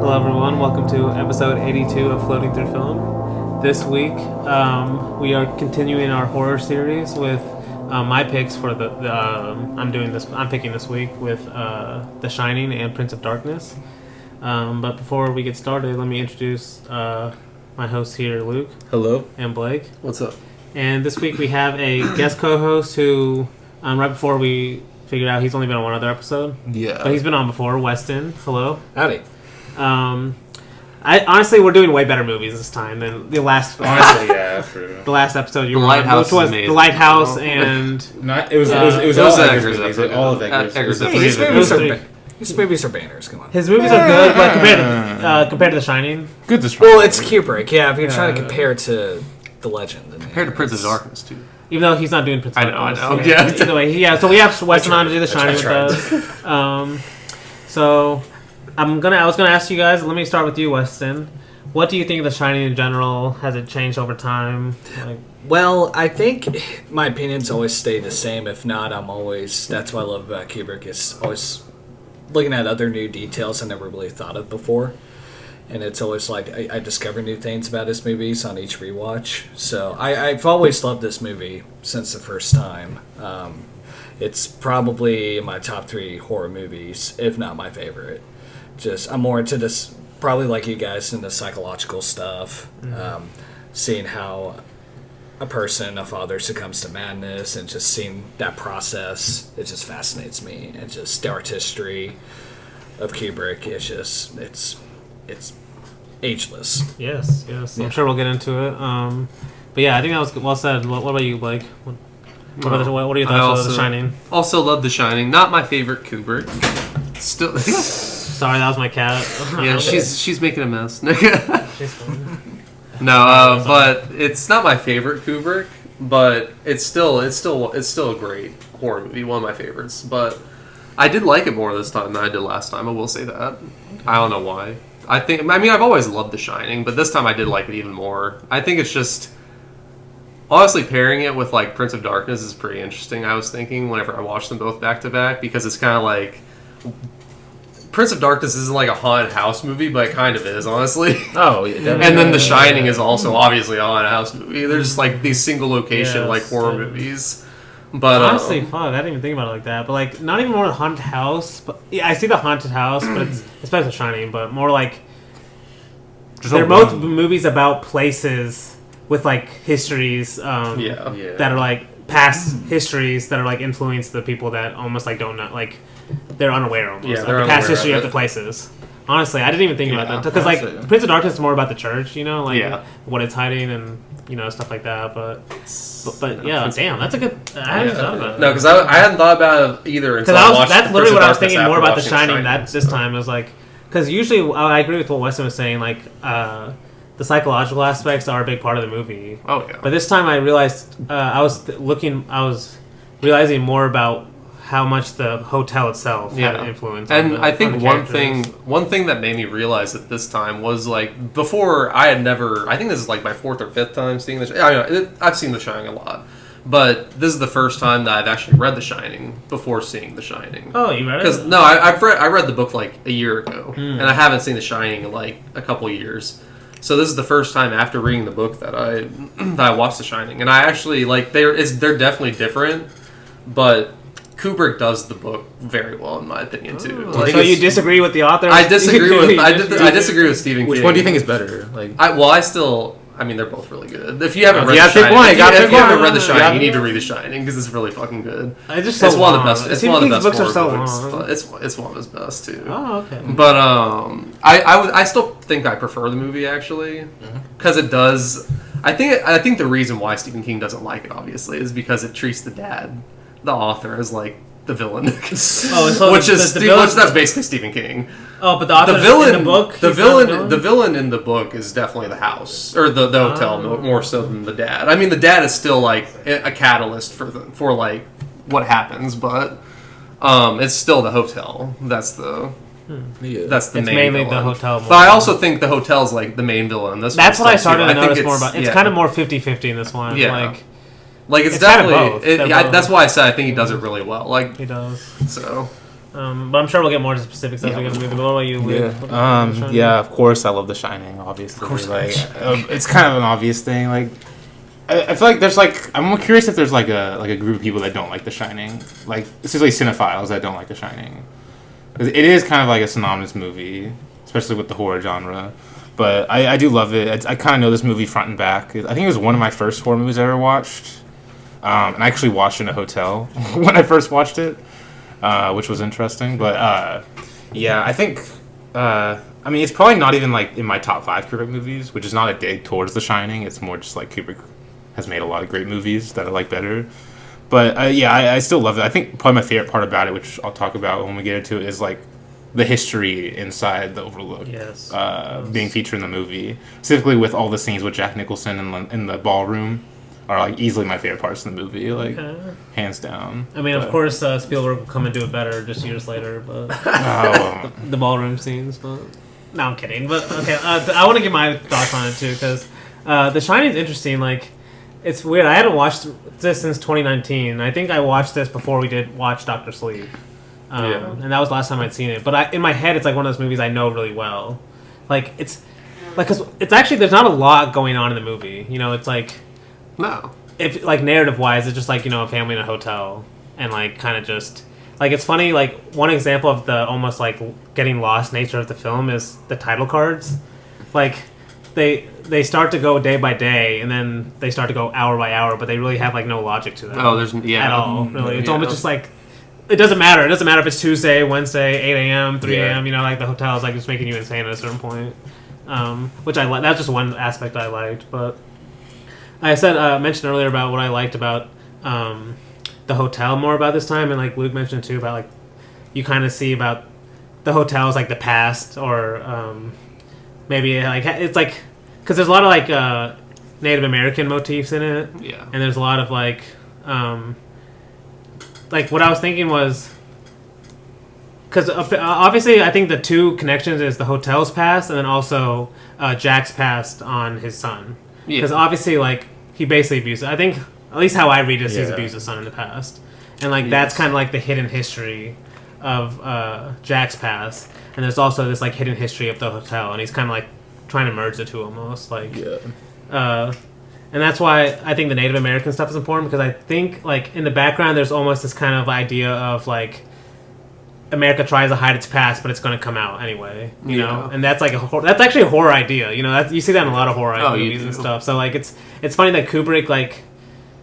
Hello everyone, welcome to episode 82 of Floating Through Film. This week, we are continuing our horror series with my picks for I'm picking this week with The Shining and Prince of Darkness. But before we get started, let me introduce my hosts here, Luke. Hello. And Blake. What's up? And this week we have a guest co-host who, right before we figured out he's only been on one other episode. Yeah. But he's been on before, Weston. Hello. Howdy. Honestly, we're doing way better movies this time than the last. Honestly, yeah, true. The last episode you were on, which was The Lighthouse, and it was all Eggers movies. All of Eggers. These movies are banners. Come on. His movies are good, but compared to The Shining, good to Shining. Well, it's Kubrick. Yeah, if you're trying to compare to The Legend, compared to Prince of Darkness too. Even though he's not doing Prince of Darkness. I know. Yeah. Either way, so we have Weston on to do The Shining with us. So I was gonna ask you guys. Let me start with you, Weston. What do you think of The Shining in general? Has it changed over time? Well, I think my opinions always stay the same. If not, that's what I love about Kubrick. Is always looking at other new details I never really thought of before. And it's always like I discover new things about his movies on each rewatch. So I've always loved this movie since the first time. It's probably in my top 3 horror movies, if not my favorite. I'm more into this, probably like you guys, into psychological stuff. Mm-hmm. Seeing how a father succumbs to madness, and just seeing that process, it just fascinates me. And just the artistry of Kubrick, it's ageless. Yes. Yeah. I'm sure we'll get into it. But yeah, I think that was well said. What about you, Blake? What are your thoughts on The Shining? Also love The Shining. Not my favorite Kubrick. Still. Sorry, that was my cat. Yeah, she's making a mess. She's fine. No, but it's not my favorite Kubrick. But it's still a great horror movie. One of my favorites. But I did like it more this time than I did last time. I will say that. I don't know why. I've always loved The Shining, but this time I did like it even more. I think it's just, honestly, pairing it with like Prince of Darkness is pretty interesting. I was thinking whenever I watched them both back to back, because it's kind of like Prince of Darkness isn't like a haunted house movie, but it kind of is, honestly. Oh, yeah. Definitely. And then The Shining is also obviously a haunted house movie. They're just like these single location like horror movies. But honestly, fuck, I didn't even think about it like that. But like, not even more haunted house. But yeah, I see the haunted house, but it's especially Shining. But more like they're both movies about places with like histories. That are like past histories that are like influence the people that almost like don't know, like they're unaware almost. Yeah, they're past history of the places. Honestly, I didn't even think about that because like Prince of Darkness is more about the church, what it's hiding and stuff like that. But yeah, damn, that's a good. I hadn't thought about it. No, because I hadn't thought about it either until I watched. That's literally what I was thinking more about The Shining. That this time was like, because usually I agree with what Weston was saying. Like the psychological aspects are a big part of the movie. Oh yeah. But this time I realized I was realizing more about how much the hotel itself had an influence. And I think one thing that made me realize it this time was like before I think this is like my 4th or 5th time seeing this. I've seen The Shining a lot, but this is the first time that I've actually read The Shining before seeing The Shining. Oh, you read it? Because no, I read the book like a year ago, and I haven't seen The Shining in like a couple years. So this is the first time after reading the book that I watched The Shining, and I actually like they're definitely different, but Kubrick does the book very well, in my opinion, too. So you disagree with the author? I disagree with Stephen King. Which one do you think is better? They're both really good. If you haven't read The Shining, if you haven't read The Shining, you need to read The Shining because it's really fucking good. It's one of the best. It's one of the best books are so books. long. It's one of his best too. Oh, okay. But I still think I prefer the movie actually because it does. I think the reason why Stephen King doesn't like it obviously is because it treats the author as like the villain, that's basically Stephen King. Oh, but the villain in the book, the villain in the book is definitely the house or the hotel more so than the dad. I mean, the dad is still like a catalyst for like what happens, but it's still the hotel. That's the That's it's main mainly villain. the hotel. But I also think the hotel's like the main villain in this one. That's what I started to notice more about. It's yeah. kind of more 50-50 in this one. Yeah. Like it's definitely. Kind of both. That's why I said I think he does it really well. Like he does. So. But I'm sure we'll get more specifics as we go through the movie. What about you, Luke? Yeah, of course I love The Shining, obviously. Of course. Like, it's kind of an obvious thing. Like, I feel like there's like, I'm curious if there's like a group of people that don't like The Shining. Like, especially cinephiles that don't like The Shining. Because it is kind of like a synonymous movie, especially with the horror genre. But I do love it. I kind of know this movie front and back. I think it was one of my first horror movies I ever watched. And I actually watched it in a hotel when I first watched it, which was interesting. But yeah, I think, I mean, it's probably not even like in my top 5 Kubrick movies, which is not a dig towards The Shining. It's more just like Kubrick has made a lot of great movies that I like better. But yeah, I still love it. I think probably my favorite part about it, which I'll talk about when we get into it, is like the history inside the Overlook, being featured in the movie, specifically with all the scenes with Jack Nicholson in the ballroom, are like easily my favorite parts in the movie, like hands down. I mean, of course, Spielberg will come and do it better just years later, but the ballroom scenes. But no, I'm kidding. But okay, I want to give my thoughts on it too, because The Shining is interesting. Like, it's weird. I hadn't watched this since 2019. I think I watched this before we did watch Dr. Sleep. And that was the last time I'd seen it. But in my head, it's like one of those movies I know really well. Like, it's like, cause it's actually, there's not a lot going on in the movie. You know, it's like, no. If like narrative wise, it's just like, you know, a family in a hotel and like kind of just like, it's funny. Like, one example of the almost like getting lost nature of the film is the title cards. Like, they start to go day by day, and then they start to go hour by hour, but they really have like no logic to them. Oh, there's at all. Really, it's almost just like. It doesn't matter. It doesn't matter if it's Tuesday, Wednesday, 8 a.m., 3 a.m. You know, like the hotel is like just making you insane at a certain point, which I like. That's just one aspect I liked. But I mentioned earlier about what I liked about the hotel more about this time, and like Luke mentioned too about like you kind of see about the hotel as like the past, or maybe like it's like because there's a lot of like Native American motifs in it, and there's a lot of like what I was thinking was, because obviously I think the two connections is the hotel's past and then also Jack's past on his son. Because obviously, like, he basically abused. I think, at least how I read it, he's abused his son in the past. And, like, that's kind of like the hidden history of Jack's past. And there's also this, like, hidden history of the hotel. And he's kind of, like, trying to merge the two almost. Like, and that's why I think the Native American stuff is important, because I think, like, in the background, there's almost this kind of idea of, like, America tries to hide its past, but it's going to come out anyway, you know? And that's, like, that's actually a horror idea, you know? You see that in a lot of horror movies and stuff. So, like, it's funny that Kubrick, like,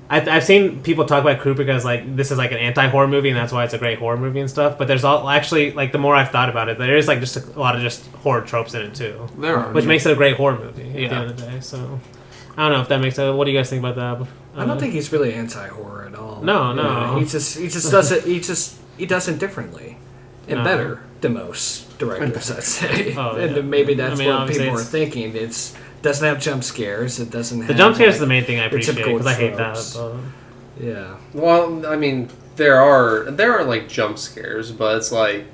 I've seen people talk about Kubrick as, like, this is, like, an anti-horror movie, and that's why it's a great horror movie and stuff. But there's actually, like, the more I've thought about it, there is, like, just a lot of just horror tropes in it, too. There are. Which makes it a great horror movie at the end of the day, so... I don't know if that makes sense. What do you guys think about that? I don't think he's really anti-horror at all. No. Yeah, he just does it. He does it differently and better than most directors, I'd say. And maybe that's what people are thinking. It doesn't have jump scares. It doesn't. The jump scares is the main thing I appreciate, because I hate that. But. Yeah. Well, I mean, there are like jump scares, but it's like.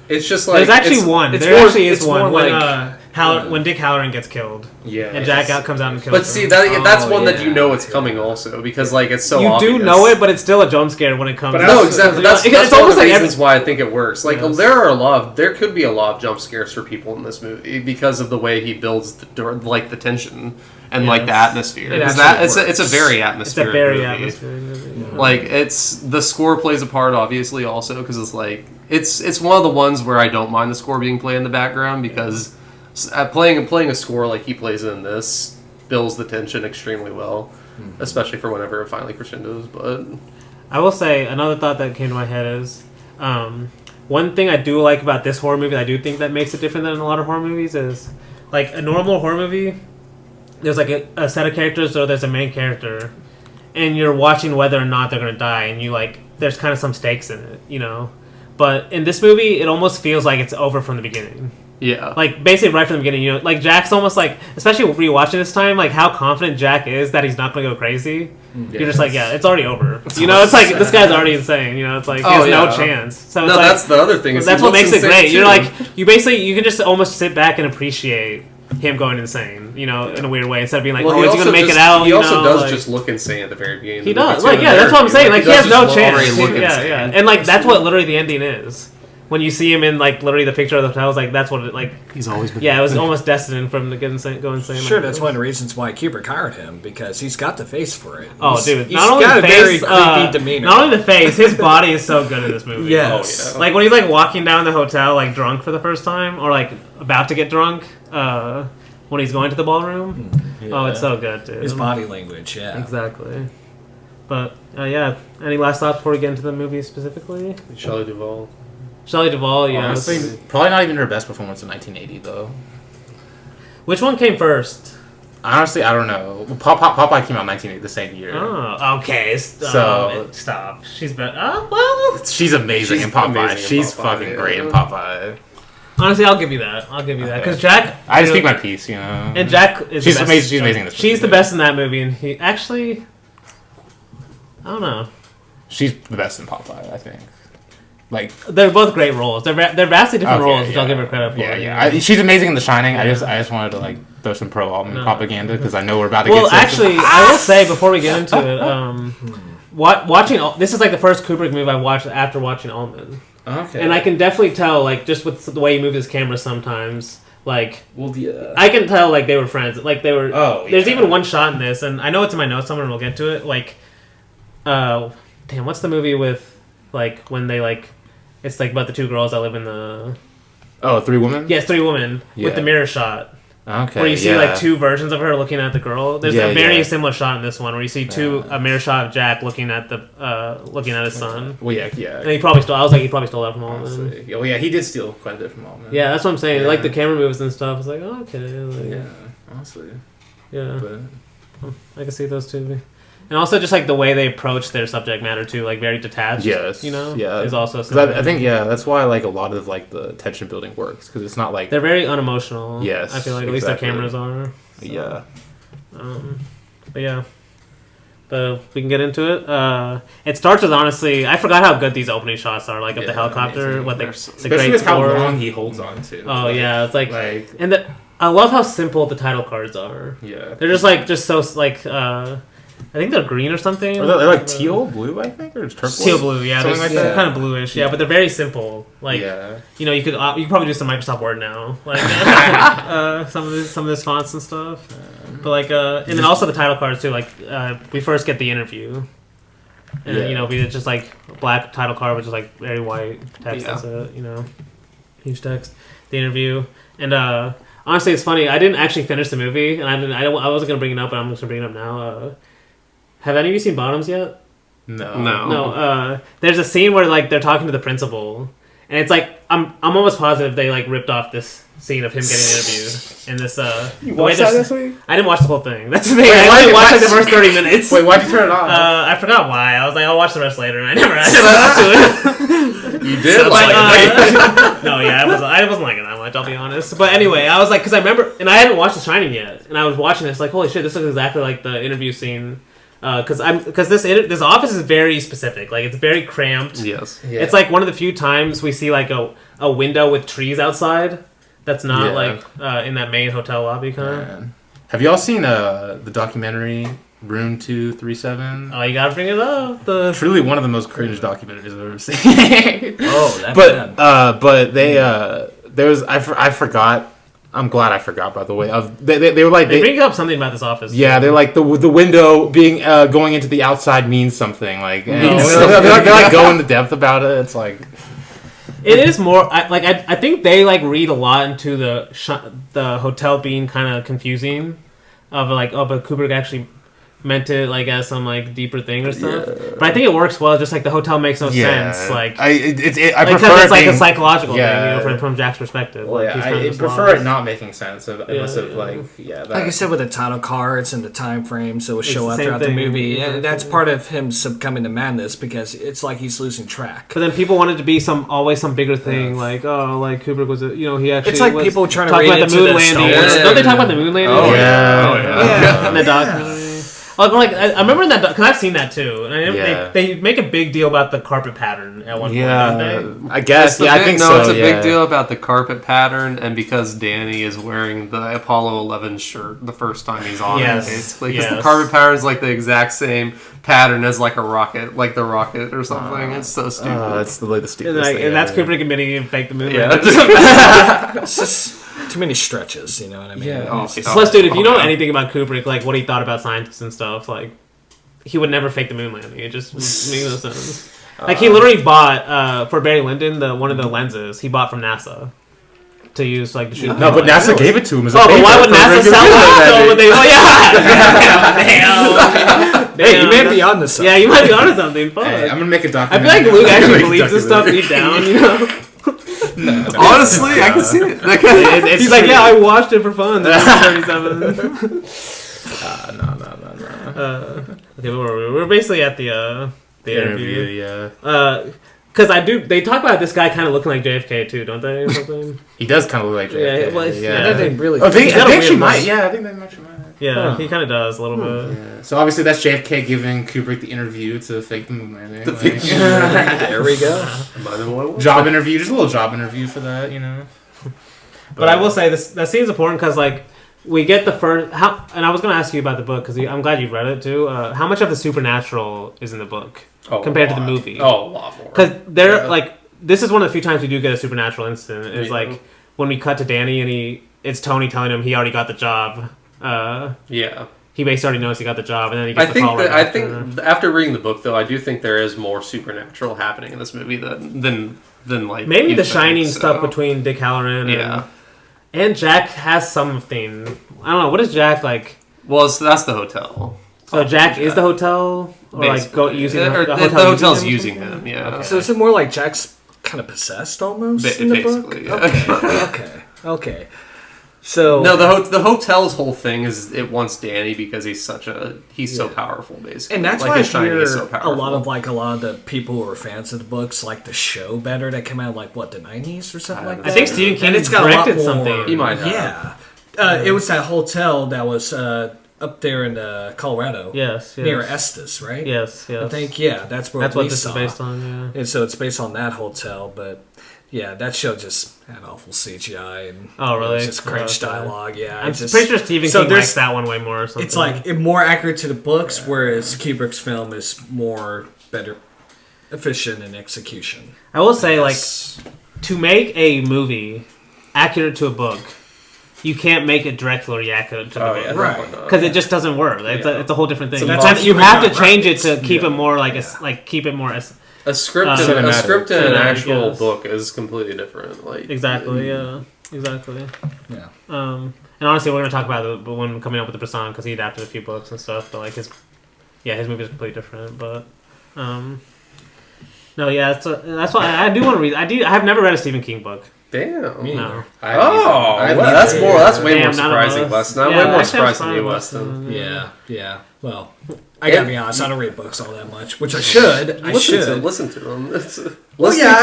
It's just like... There's actually one. There actually is one. When Dick Halloran gets killed. Yeah. And Jack comes out and kills him. But see, that's one that you know it's coming also, because like it's so obvious. You do know it, but it's still a jump scare when it comes out. No, exactly. That's one of the reasons why I think it works. Like, there could be a lot of jump scares for people in this movie because of the way he builds the tension and like the atmosphere. It's a very atmospheric movie. Like, the score plays a part, obviously, also, because it's like... It's one of the ones where I don't mind the score being played in the background, because playing a score like he plays in this builds the tension extremely well, especially for whenever it finally crescendos. But I will say another thought that came to my head is one thing I do like about this horror movie. I do think that makes it different than a lot of horror movies is like a normal horror movie. There's like a set of characters, or there's a main character, and you're watching whether or not they're gonna die, and you like there's kind of some stakes in it, you know. But in this movie, it almost feels like it's over from the beginning. Yeah. Like, basically right from the beginning, you know, like, Jack's almost like, especially rewatching this time, like, how confident Jack is that he's not going to go crazy. You're just like, yeah, it's already over. You know, it's like, this guy's already insane, you know, it's like, he has no chance. So it's that's the other thing. That's what makes it great. You're like, you can just almost sit back and appreciate him going insane, you know, in a weird way, instead of being like, is he going to make it out? He also does just look insane at the very beginning. He does. Like, that's what I'm saying. Like, he has no chance. Yeah. And, like, that's what literally the ending is. when you see him in like literally the picture of the hotel, it's like that's what it like. He's always been. Yeah, it was almost destined for him to go insane. Sure, like that's this. one of the reasons why Kubrick hired him, because he's got the face for it. Oh, dude! He's Not only got the a face, very creepy demeanor. not only the face, his body is so good in this movie. Yes. Oh, yeah. Like when he's like walking down the hotel like drunk for the first time, or like about to get drunk, when he's going to the ballroom. Oh, it's so good, dude. His body language, yeah. Exactly. But yeah, any last thoughts before we get into the movie specifically? Shelley Duvall. Shelley Duvall, yeah. Honestly, probably not even her best performance in 1980 though. Which one came first? Honestly, I don't know. Well, Popeye came out in 1980, the same year. Oh, okay. So- Stop. She's better. Oh, well. She's amazing She's in Popeye. amazing in She's Popeye, fucking yeah. great in Popeye. Honestly, I'll give you that. Because Jack. I just you speak know, my piece, you know. And Jack is She's the best. amazing. She's amazing in this movie. She's the best in that movie, and he actually. I don't know. She's the best in Popeye, I think. Like, They're both great roles. They're vastly different okay, roles, which I'll give her credit for. Yeah. She's amazing in The Shining. Yeah. I just wanted to like throw some pro Altman No. propaganda because I know we're about to Well, get. actually, I will say before we get into it, watching this is like the first Kubrick movie I watched after watching Altman, Okay. and I can definitely tell like just with the way he moves his camera sometimes. Like Well, yeah. I can tell like they were friends. Like they were. Oh, There's yeah. even one shot in this, and I know it's in my notes. Someone will get to it. Like, damn, what's the movie with like when they like? It's like about the two girls that live in the. Oh, Three Women. Yes, Three Women with Yeah. the mirror shot. Okay. Where you see yeah. like two versions of her looking at the girl. There's Yeah, a very yeah. similar shot in this one where you see a mirror shot of Jack looking at his son. Well, yeah. And he probably stole. I was like, he probably stole that from Altman. Honestly. Oh, yeah. He did steal quite a bit from Altman. Yeah, that's what I'm saying. Yeah. Like the camera moves and stuff. It's like, oh, okay, like, Yeah. Honestly. yeah. But I can see those two. And also just like the way they approach their subject matter too, like very detached. yes. You know. Yeah. Is also. 'Cause I think that's why like a lot of like the tension building works because it's not like they're very unemotional. Yes, I feel like at least their exactly. cameras are. So, yeah. But yeah. But we can get into it. It starts with honestly, I forgot how good these opening shots are, like of the helicopter, amazing. what the Especially great with how score. long he holds on to. Oh yeah, it's like Like and I love how simple the title cards are. yeah. They're just so like I think they're green or something. Or they're like teal blue, I think, or it's turquoise. Teal blue, yeah, Something they're like that. kind of bluish, yeah, but they're very simple. Like yeah. you know, you could probably do some Microsoft Word now, like some of this fonts and stuff. But like, and then also the title cards too. Like, we first get the interview, and Yeah. you know, it's just like a black title card, which is like very white text. Yeah. That's it, you know, huge text. The interview, and honestly, it's funny. I didn't actually finish the movie, and I wasn't gonna bring it up, but I'm just gonna bring it up now. Have any of you seen Bottoms yet? No. No. There's a scene where like they're talking to the principal, and it's like I'm almost positive they like ripped off this scene of him getting interviewed in this. You watched that this week? I didn't watch the whole thing. That's the thing. Wait, I only why- watched like the first 30 minutes. Wait, why'd you turn it on? I forgot why. I was like, I'll watch the rest later, and I never actually got to it. you did But, like it. no, yeah, I wasn't liking it that much. I'll be honest. But anyway, I was like, because I remember, and I hadn't watched The Shining yet, and I was watching this, like, holy shit, this looks exactly like the interview scene. Because this office is very specific. Like, it's very cramped. Yes. Yeah. It's like one of the few times we see like a window with trees outside. That's not Yeah. like in that main hotel lobby kind of. Man. Have y'all seen the documentary Room 237? Oh, you gotta bring it up. Truly one of the most cringe documentaries I've ever seen. Oh, that's bad. but they there was I forgot. I'm glad I forgot, by the way. They were like They bring up something about this office. yeah, they're like the window being going into the outside means something. Like and No. they're like go into depth about it. It's like It is more. I think they like read a lot into the hotel being kind of confusing. Of like, oh, but Kubrick actually meant it like as some like deeper thing or stuff. Yeah. But I think it works well. Just like the hotel makes no sense. Like I because prefer it's like being, a psychological yeah. thing, from Jack's perspective. Well, Like, he's yeah, kind of I just prefer lost. it not making sense unless it like that. Like I said, with the title cards and the time frames that will show the up same throughout thing. the movie, and that's part of him succumbing to madness because it's like he's losing track. But then people wanted to be always some bigger thing, like like Kubrick was he actually. It's like was people trying to talk read about into the moon the landing. Star Wars Don't they talk about the moon landing? Oh yeah. In the documentary. I remember that because I've seen that too, and they make a big deal about the carpet pattern at one point. Don't they? I guess. I think no, so. It's a big deal about the carpet pattern, and because Dany is wearing the Apollo 11 shirt the first time he's on it, basically, because the carpet pattern is like the exact same pattern as like a rocket, like the rocket or something. It's so stupid. It's the stupidest thing. And that's Kubrick admitting he faked the moon. It's just too many stretches, you know what I mean? Yeah. Plus, dude, if you know anything about Kubrick, like what he thought about scientists and stuff, like he would never fake the moon landing. It just makes no sense. Like he literally bought for Barry Lyndon one of the lenses he bought from NASA to use like to shoot. No, but NASA gave it to him as a favor. But why would NASA sell it? Hey, you may be onto something. Yeah, you might be onto something. Fuck. Hey, I'm gonna make a I documentary. feel like Luke actually believes this stuff deep down, you know. Honestly, I can see it. He's like, yeah, I watched it for fun. 37. No. Okay, we're basically at the interview. Yeah. Because they talk about this guy kind of looking like JFK too, don't they? Or something? He does kind of look like JFK. That didn't really. I think she might. Yeah, I think they might. Yeah, he kind of does a little bit. Yeah. So obviously that's JFK giving Kubrick the interview to fake the moon landing. There we go. Job interview, just a little job interview for that, you know. But I will say that seems important because like we get the first and I was going to ask you about the book because I'm glad you've read it too. How much of the supernatural is in the book compared to the movie? Oh, a lot more. Because they're like this is one of the few times we do get a supernatural incident. It's like when we cut to Dany and it's Tony telling him he already got the job. He basically already knows he got the job, and then he gets the call. I think after reading the book, though, I do think there is more supernatural happening in this movie than like maybe the Shining stuff between Dick Halloran and Jack has something. I don't know. What is Jack like? Well, that's the hotel. So Jack is the hotel, or basically. Like using the hotel. The hotel's using him. Yeah. Okay. So is it more like Jack's kind of possessed almost in the book? Yeah. Okay. So no, the hotel's whole thing is it wants Dany because he's so powerful, basically. And that's why I hear a lot of the people who are fans of the books like the show better that came out like the 90s or something like that. I think Stephen King directed something. He might have. Yeah. It was that hotel that was up there in Colorado. Yes. Near Estes, right? Yes. I think that's what this is based on. Yeah. And so it's based on that hotel, but. Yeah, that show just had awful CGI and really? Just cringe dialogue. Yeah, I'm pretty sure Stephen King likes that one way more. Or something. It's like more accurate to the books, whereas Kubrick's film is better efficient in execution. I will say, like, to make a movie accurate to a book, you can't make it directly accurate to the book, right? Because it just doesn't work. It's a whole different thing. So you have to change it to keep it more keep it more. A script and an actual book is completely different. Like exactly. Yeah. And honestly, we're gonna talk about it when coming up with the persona because he adapted a few books and stuff. But like his movie is completely different. But that's why I do want to read. I have never read a Stephen King book. Damn. No. That's way more surprising, Weston. I'm way more surprised than you, Weston. Yeah. Well, I gotta be honest. I don't read books all that much, which I should. Listen to them. Listening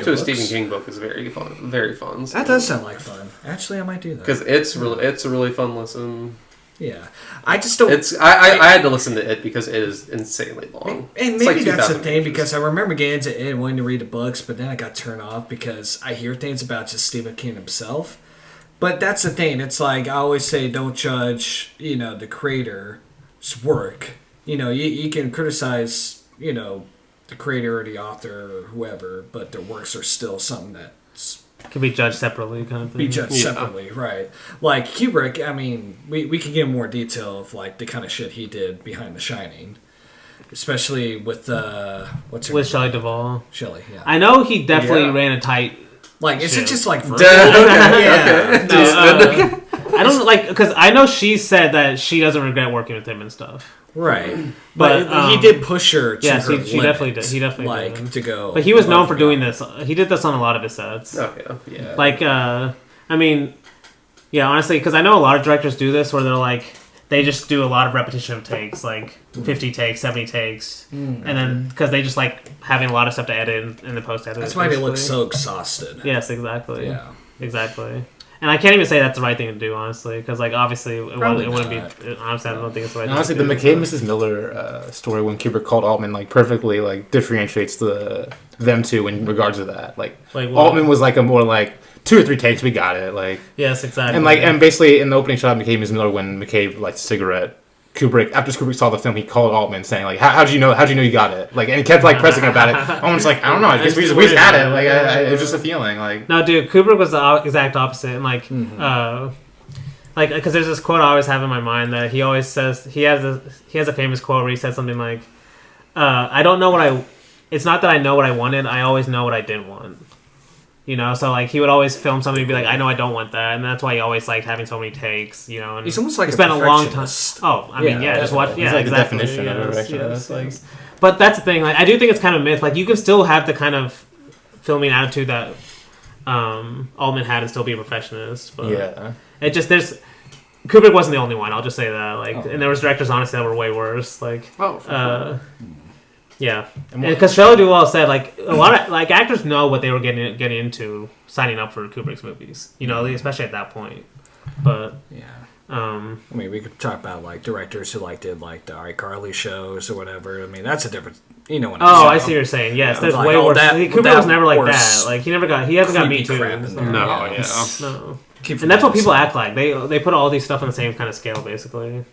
to a Stephen King book is very fun. Very fun. That does sound like fun. Actually, I might do that because it's a really fun listen. Yeah, I just don't. I had to listen to it because it is insanely long. And maybe that's the thing because I remember getting into it and wanting to read the books, but then I got turned off because I hear things about just Stephen King himself. But that's the thing. It's like I always say, don't judge, the creator's work. You can criticize, the creator or the author or whoever, but their works are still something that's can be judged separately, kind of thing. Be judged separately, right? Like Kubrick, I mean, we can get more detail of like the kind of shit he did behind The Shining, especially with Shelley Duvall. Shelley, yeah. I know he definitely ran a tight. Like, is it just like okay. I don't like because I know she said that she doesn't regret working with him and stuff. Right, but he did push her. To her she definitely did. He definitely did. To go. But he was known for doing this. He did this on a lot of his sets. Oh yeah. Like, I mean, yeah, honestly, because I know a lot of directors do this where they're like they just do a lot of repetition of takes, like 50 takes, 70 takes, and then because they just like having a lot of stuff to edit in the post edit. That's why they look so exhausted. Yes, exactly. Yeah, exactly. And I can't even say that's the right thing to do, honestly, because like obviously it wouldn't be. Honestly, I don't think it's the right. Honestly, thing the to do. McKay Mrs. Miller story when Kubrick called Altman like perfectly like differentiates them two in regards to that. Like Altman was like a more like 2 or 3 takes, we got it. Like yes, exactly. And basically in the opening shot of McKay Mrs. Miller when McKay lights a cigarette. After Kubrick saw the film, he called Altman saying like, "How'd you know you got it?" Like, and he kept like pressing about it. Altman's like, "I don't know, I guess we just had it. Like, it was just a feeling." Like, no, dude, Kubrick was the exact opposite, and like, like because there's this quote I always have in my mind that he always says he has a famous quote where he says something like, "I don't know what I. It's not that I know what I wanted. I always know what I didn't want." You know, so like he would always film something and be like, "I know I don't want that," and that's why he always liked having so many takes. You know, and he's almost like spent a long time. Oh, I mean, just watch. He's Yeah, like exactly. the definition of it. Like, but that's the thing. Like, I do think it's kind of myth. Like, you can still have the kind of filming attitude that Altman had and still be a perfectionist. But it just Kubrick wasn't the only one. I'll just say that. Like, and there was directors honestly that were way worse. Like, yeah, because Shelley Duvall said like a lot of like actors know what they were getting into signing up for Kubrick's movies. You know, especially at that point. But I mean, we could talk about like directors who like did like the iCarly shows or whatever. I mean, that's a different. You know what I'm saying? I see what you're saying. Yes, there's like, way worse. Kubrick was never like worse that. Like he hasn't got Me Too. No. And that's what people act like. They put all these stuff on the same kind of scale, basically.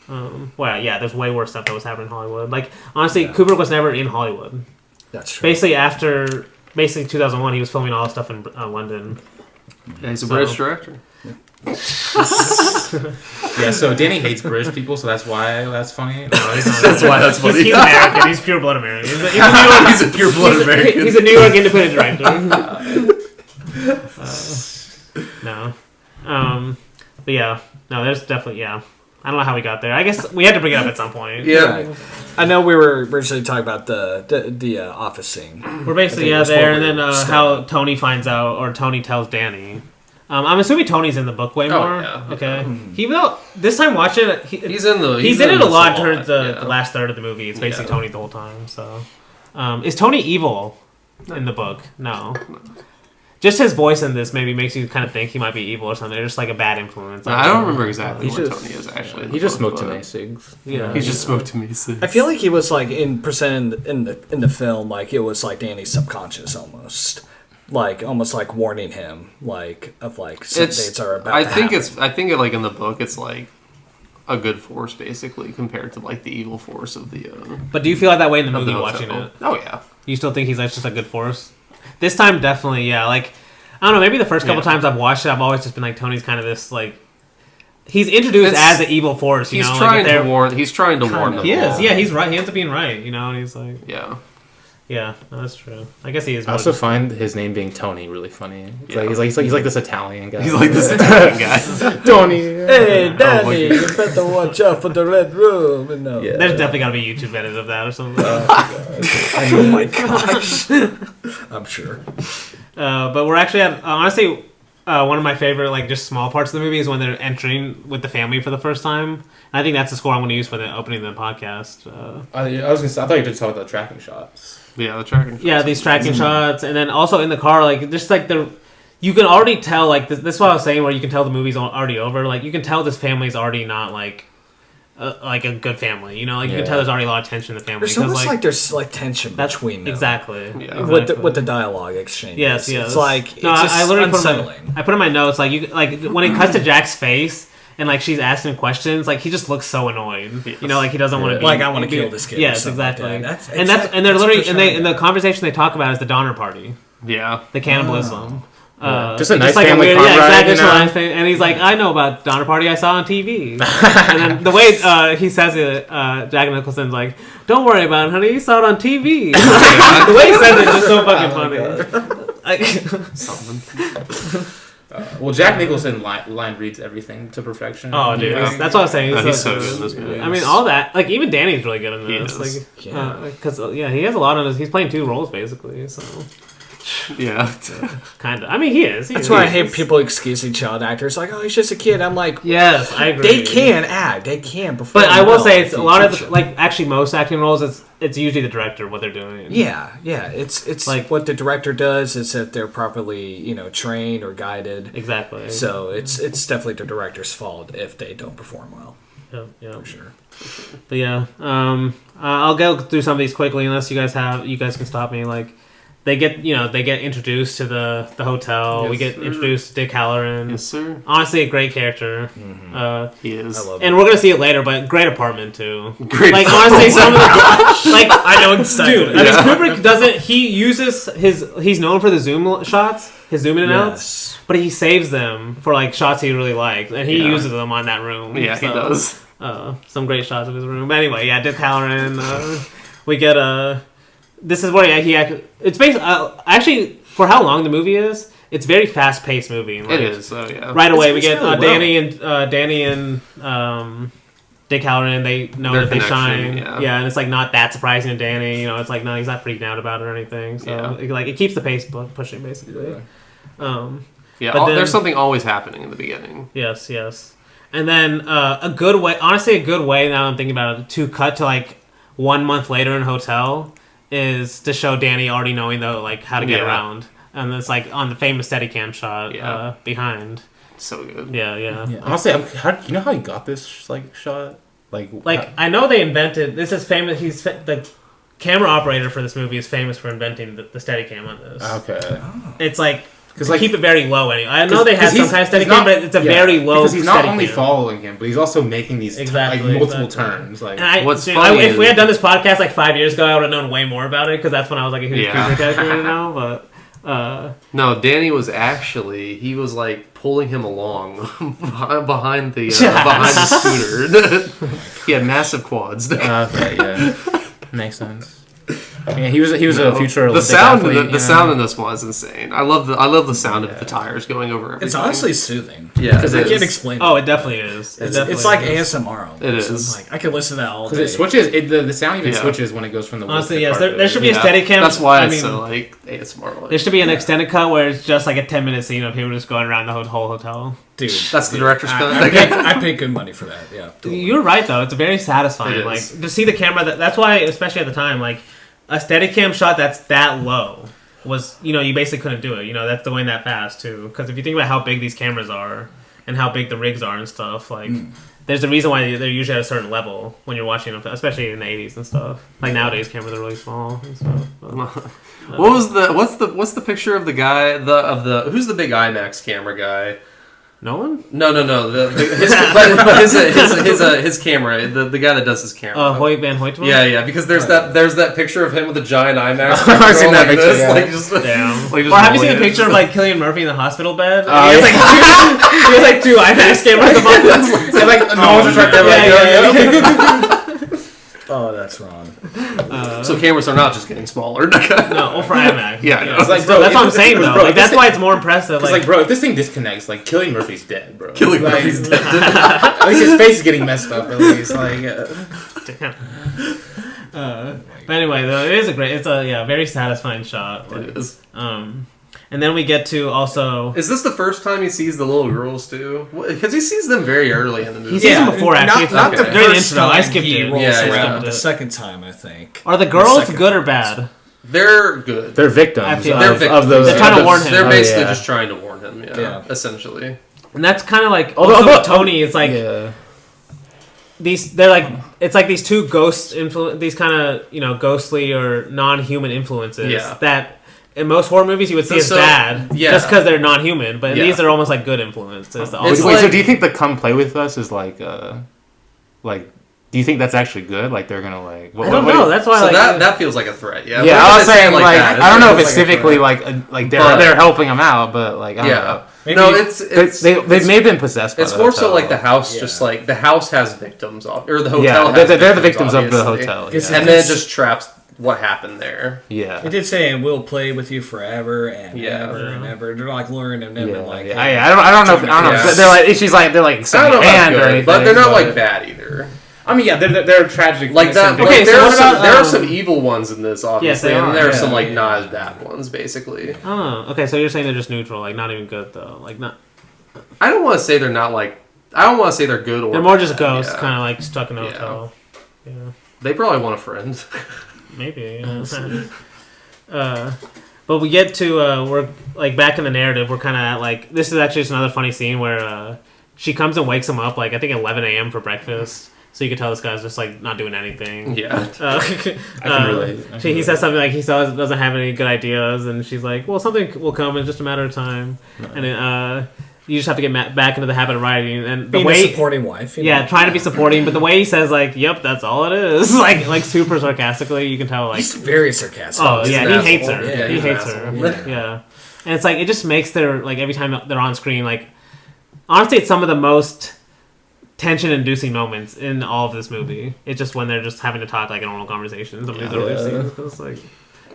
There's way worse stuff that was happening in Hollywood. Like, honestly, Kubrick was never in Hollywood. That's true. Basically, after 2001, he was filming all the stuff in London. Yeah, he's a British director. So Dany hates British people, so that's why that's funny. No, that's why that's funny. He's American. He's pure blood American. He's a pure blood American. He's a New York independent director. No. But yeah. No, there's definitely, I don't know how we got there. I guess we had to bring it up at some point. Yeah. I know we were originally talking about the office scene. We're basically there, and then how Tony finds out, or Tony tells Dany. I'm assuming Tony's in the book way more. Okay. Even though this time watching it, he's in it a lot towards the last third of the movie. It's basically Tony the whole time. So, is Tony evil in the book? No. Just his voice in this maybe makes you kind of think he might be evil or something. Or just like a bad influence. I don't remember exactly what Tony is actually. He just smoked too many cigs. Yeah, he just smoked too many cigs. I feel like he was like in the film, like it was like Dany's subconscious almost, like almost like warning him, like of like some dates are about. I think like in the book, it's like a good force basically compared to like the evil force of the. But do you feel like that way in the movie watching it? Oh yeah. You still think he's like just a good force? This time, definitely, yeah. Like, I don't know, maybe the first couple times I've watched it, I've always just been like, Tony's kind of this, like... He's introduced as the evil force, you know? He's trying to warn them. He is, yeah, he's right. He ends up being right, you know? And he's like... Yeah. Yeah, no, that's true. I guess he is. I also find his name being Tony really funny. He's like this Italian guy. He's like this Italian guy. Tony. Hey, Dany, you better watch out for the red room. And no. There's definitely got to be YouTube edits of that or something. Oh my gosh. I'm sure. But we're actually at honestly one of my favorite like just small parts of the movie is when they're entering with the family for the first time. And I think that's the score I'm going to use for the opening of the podcast. I thought you just talked about the tracking shots. Yeah, the tracking shots. Yeah, these tracking shots, and then also in the car, like just like you can already tell like this is what I was saying, where you can tell the movie's already over. Like you can tell this family's already not like a good family, you know. Like you can tell there's already a lot of tension in the family. There's almost like there's like tension between them. Exactly. Yeah. With the dialogue exchange. Yes. It's like it's I literally unsettling. I put in my notes like when it cuts to Jack's face. And like she's asking questions, like he just looks so annoyed. You know, like he doesn't want to be like I want to kill this kid. Yes, exactly. Like that. And they're literally in the conversation they talk about is the Donner Party. Yeah, the cannibalism. Just a nice family camaraderie. Yeah, exactly. And he's like, I know about Donner Party. I saw on TV. And then the way he says it, Jack Nicholson's like, "Don't worry about it, honey. You saw it on TV." The way he says it is just so fucking funny. Something. Well, Jack Nicholson line reads everything to perfection. Oh, dude, that's what I was saying. He's so good in this movie. I mean, all that. Like, even Danny's really good in this. Like, because he has a lot on his. He's playing two roles basically. So, Yeah. Kind of. I mean, he is. That's why I hate people excusing child actors. Like, oh, he's just a kid. I'm like, yes, I agree. they can act. They can perform. But I will say, it's if a you lot of teach them. like actually most acting roles. It's usually the director what they're doing. Yeah. It's Like- what the director does is that they're properly trained or guided. Exactly. So it's definitely the director's fault if they don't perform well. Yeah. For sure. But yeah, I'll go through some of these quickly unless you guys can stop me. Like they get introduced to the hotel. Yes, we get sir. introduced to Dick Halloran. Yes, sir. Honestly, a great character. He is. I love And we're gonna see it later, but great apartment too. Great. Like honestly, some of the like I know exactly. dude. I mean, Kubrick doesn't. He uses he's known for the zoom shots, his zoom in and outs. Yes. But he saves them for like shots he really likes, and he Yeah. uses them on that room. Yeah, he does. Some great shots of his room. But anyway, yeah, Dick Halloran. We get this is where he it's basically actually for how long the movie is. It's a very fast paced movie. Like, It is. Oh yeah. Right away, we It's get really well. Danny and Dick Halloran. They know Their that they connection, shine. yeah. And it's like not that surprising to Danny. It's like no, he's not freaking out about it or anything. So it keeps the pace pushing basically. Yeah. But then- There's something always happening in the beginning. Yes. And then a good way, honestly, a good way now I'm thinking about it, to cut to like 1 month later in a hotel is to show Danny already knowing though like how to get Yeah. around, and it's like on the famous Steadicam shot Yeah. behind. So good. Yeah. Honestly, you know how he got this shot? Like I know they invented this is famous. The camera operator for this movie is famous for inventing the Steadicam on this. okay. It's like. Because Keep it very low anyway. I know they had some kind of he's Steadicam, not- but it's a very low. Because he's not only Steadicam. following him, but he's also making these multiple exactly. turns. Like And What's dude, funny if we is- had done this podcast like 5 years ago, I would have known way more about it because that's when I was like a huge Yeah. Kubrick character now. But No, Danny was he was like pulling him along behind the scooter. He had massive quads. okay, yeah, makes sense. Yeah, he was a future The Olympic sound athlete, the sound in this was insane. I love the sound of the tires going over everything. It's honestly soothing. Yeah, Because it I can't is. explain oh, it. it definitely is. It's like ASMR. It So is. I'm like, I could listen to that all because day. it switches. The sound even Yeah. switches when it goes from the Honestly, wood yes. to the There should be carpet. a Steadicam. That's why I it's mean, so like ASMR. there should be an extended cut where it's just like a 10-minute scene of him just going around the whole hotel. Dude, That's the director's cut. I paid good money for that. Yeah. You're right though. It's very satisfying. It Like is. to see the camera. That's why, especially at the time, like a Steadicam shot that's that low was you basically couldn't do it. That's going that fast too. Because if you think about how big these cameras are and how big the rigs are and stuff, like there's a reason why they're usually at a certain level when you're watching them, especially in the 80s and stuff. Like nowadays, cameras are really small and stuff. But, What's the picture of the guy who's the big IMAX camera guy? no one? No. His camera, the guy that does his camera. Hoyt Van Hoytema? Yeah, because there's that picture of him with a giant IMAX. I've seen that like picture, this, yeah. like just, Damn. like just Or have you seen a rolling it. picture of like Cillian Murphy in the hospital bed? Oh, he has like two IMAX cameras above him. And, like no one's just right there. Yeah. Oh, that's wrong. So cameras are not just getting smaller. No, or for IMAX. Yeah, I know. It's like, like, bro, that's what I'm if- saying though. bro, Like if that's this why thing- it's more impressive. It's like, bro, if this thing disconnects, like Killing Murphy's dead, bro. Killing Like, Murphy's dead. At least his face is getting messed up. At least, like. But anyway, though, it's a very satisfying shot. Like, It is. and then we get to also. Is this the first time he sees the little girls too? Because he sees them very early in the movie. He sees them before actually. Not It's the during the first intro. time I skipped he it. rolls Yeah, around. skipped The it. second time, I think. Are the girls second good or time. bad? They're good. They're victims. I feel of, like- of the. They're trying to warn him. They're Oh, basically yeah. just trying to warn him. Yeah, essentially. And that's kind of like Although- also with although- Tony. It's like Yeah. they're like it's like these two these kind of ghostly or non-human influences Yeah. that. In most horror movies, you would see as So- bad, yeah. just because they're non-human. But in Yeah. these, are almost like good influences. It's Wait, so like- do you think the "come play with us" is like, do you think that's actually good? Like they're gonna like. I don't know. That's why. So like, that feels like a threat. Yeah. Yeah, Why I would was they say it saying like that? I don't know if feels it's like a civically threat. like But- they're helping him out, but like I don't Yeah. know. Maybe No, it's They may have been possessed. By It's the more so hotel. like the house, Yeah. just like the house has victims, or the hotel. Yeah, has they're the victims of the obviously. hotel. It's- Yeah. and then it just traps what happened there. Yeah. It did say, and we'll play with you forever and Yeah. ever and ever. They're like luring him in Yeah, and like, yeah. hey, I don't know. If, I don't know. Yeah. If they're like. She's like they're like I don't extending know a hand about or good, anything. but they're not like bad either. I mean, yeah, they're tragic. Like that. Okay, Like, so what about, there are some evil ones in this, obviously, Yes, they and are. there are some Yeah. like not as bad ones, basically. Oh, okay. So you're saying they're just neutral, like not even good though, like not. I don't want to say they're not like. I don't want to say they're good or. They're more just bad, ghosts, yeah. kind of like stuck in a Yeah. hotel. Yeah, They probably want a friend. maybe. Yeah. But we get to we're like back in the narrative. We're kind of at like this is actually just another funny scene where she comes and wakes him up like I think 11 a.m. for breakfast. So you can tell this guy's just like not doing anything. Yeah. I can relate. He says something like he doesn't have any good ideas, and she's like, "Well, something will come in just a matter of time." And you just have to get back into the habit of writing. And the Being way a supporting wife. You yeah, know? trying to be supporting, but the way he says like, "Yep, that's all it is," like super sarcastically, you can tell like, He's very sarcastic. oh He's yeah, an he hates asshole. her. Yeah, He he's an hates her. asshole. Yeah, and it's like it just makes their like every time they're on screen like, honestly, it's some of the most tension-inducing moments in all of this movie. It's just when they're just having to talk like a normal conversation. Some of these earlier scenes, 'cause, like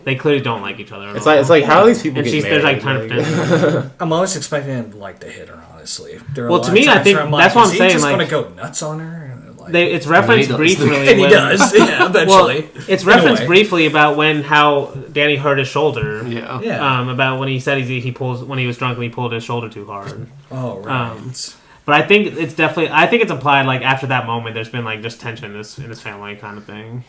they clearly don't like each other. At all. It's like how are these people and get she's married? there's like trying to pretend. I'm always expecting him like to hit her. Honestly, there are Well, a to lot of me, I times think where I'm that's like, what I'm is he saying, just like- gonna go nuts on her. And, like, It's referenced does. briefly. and he when- does. Yeah, eventually. Well, it's In a referenced way. briefly about how Dany hurt his shoulder. Yeah. Yeah. About when he said he pulls when he was drunk and he pulled his shoulder too hard. Oh right. But I think it's definitely it's implied like after that moment there's been like just tension in this family kind of thing.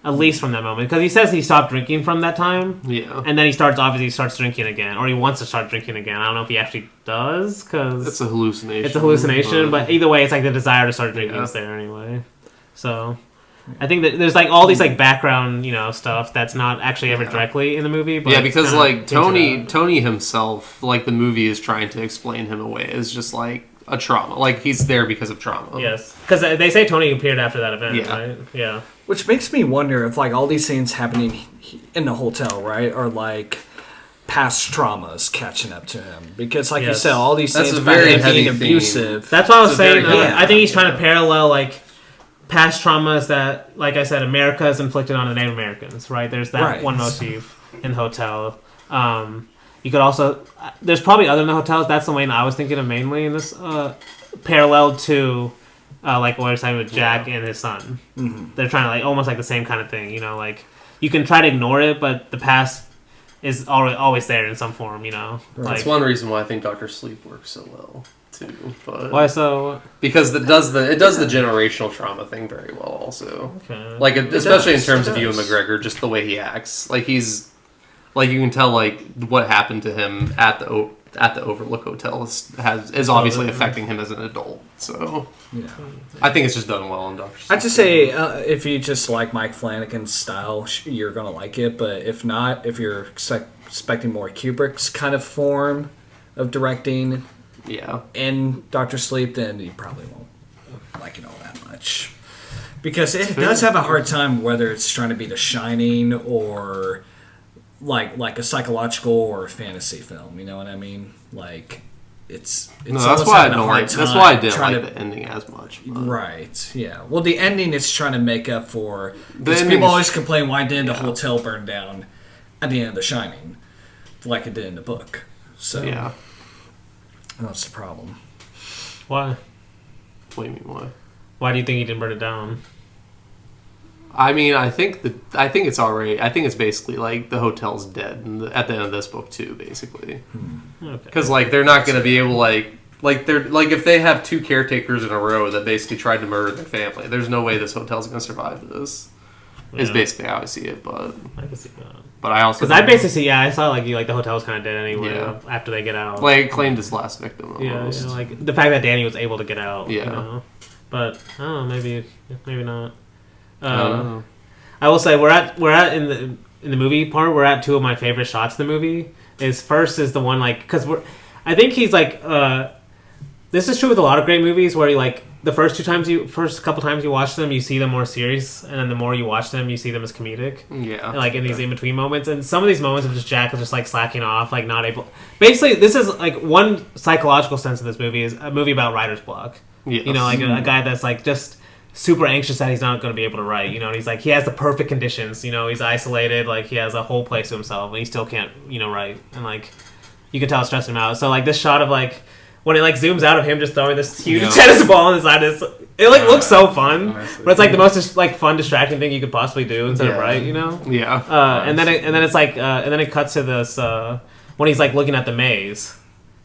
At least from that moment, because he says he stopped drinking from that time, Yeah. and then he starts drinking again, or he wants to start drinking again. I don't know if he actually does, because It's a hallucination. it's a hallucination. But either way, it's like the desire to start drinking Yeah. is there anyway. So I think that there's like all these like background stuff that's not actually ever directly in the movie. But yeah, it's because kinda like hinted at. Tony himself, like the movie is trying to explain him away as just like a trauma. Like he's there because of trauma. Yes, because they say Tony appeared after that event, Yeah. right? Yeah. Which makes me wonder if like all these scenes happening in the hotel, right, are like past traumas catching up to him. Because like you Yes. said, all these That's scenes a about very him being heavy theme. abusive. That's what I was It's a very saying. good I think he's trying to idea. parallel like past traumas that, like I said, America has inflicted on the Native Americans. Right? There's that Right. one motif in the hotel. You could also there's probably other in the hotels. That's the one I was thinking of mainly in this parallel to like what I was saying with Jack and his son. Mm-hmm. They're trying to like almost like the same kind of thing. Like you can try to ignore it, but the past is always there in some form. Right. That's one reason why I think Doctor Sleep works so well too. But Why so? because it does the generational trauma thing very well also. Okay. Like especially in does, terms it of Ewan does. McGregor, just the way he acts. Like he's like you can tell like what happened to him at the Overlook Hotel is obviously affecting him as an adult. So Yeah. I think it's just done well in Doctor Sleep. I'd just say if you just like Mike Flanagan's style, you're gonna like it. But if not, if you're expecting more Kubrick's kind of form of directing Yeah. in Doctor Sleep, then you probably won't like it all that much. Because it does have a hard time whether it's trying to be The Shining or like a psychological or a fantasy film. You know what I mean? Like it's No, that's almost why I having a don't hard like. That's time why I didn't trying like to- the ending as much. But. Right. Yeah. Well, the ending is trying to make up for. The Because ending people is- always complain, why didn't the hotel burn down at the end of The Shining, like it did in the book? So Yeah. that's the problem. Why? What do you mean why? Why do you think he didn't burn it down? I mean, I think it's already. I think it's basically like the hotel's dead at the end of this book too, basically. Okay. Because like they're not going to be able like they're like if they have two caretakers in a row that basically tried to murder their family, there's no way this hotel's going to survive this. Is Yeah. basically how I see it, but I can see that. I also Because I basically see, I saw like the hotel was kind of dead anyway Yeah. after they get out. like claimed his last victim yeah, almost. like the fact that Dany was able to get out. Yeah. But I don't know, maybe not. I don't know. I will say we're at in the movie part. We're at two of my favorite shots in the movie. First is the one like because I think he's like this is true with a lot of great movies where you like the first couple times you watch them you see them more serious, and then the more you watch them you see them as comedic. Yeah. Like in these in between moments, and some of these moments of just Jack is just like slacking off, like not able. Basically, this is like one psychological sense of this movie is a movie about writer's block. Yes. Like a guy that's like just super anxious that he's not going to be able to write. And he's like he has the perfect conditions. He's isolated, like he has a whole place to himself, and he still can't write. And like you can tell it's stressing him out. So like this shot of like when it like zooms out of him just throwing this huge tennis ball on the side, it like looks so fun, but it's like the most like fun distracting thing you could possibly do instead of right, you know? Yeah. And then it's like and then it cuts to this when he's like looking at the maze.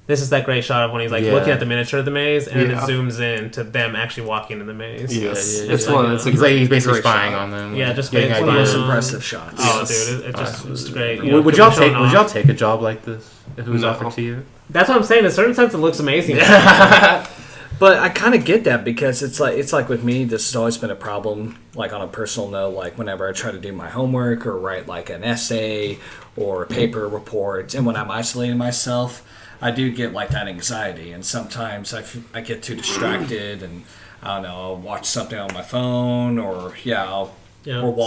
This is that great shot of when he's like looking at the miniature of the maze, and then it zooms in to them actually walking in the maze. Yes. It's one. It's he's basically spying on them. Yeah, just one of the most impressive shots. Oh, dude, it's great. Would y'all take a job like this if it was offered to you? That's what I'm saying. In a certain sense, it looks amazing. But I kind of get that because it's like with me, this has always been a problem. Like on a personal note, like whenever I try to do my homework or write like an essay or a paper report, and when I'm isolating myself, I do get like that anxiety, and sometimes I get too distracted, and I don't know, I'll watch something on my phone, or or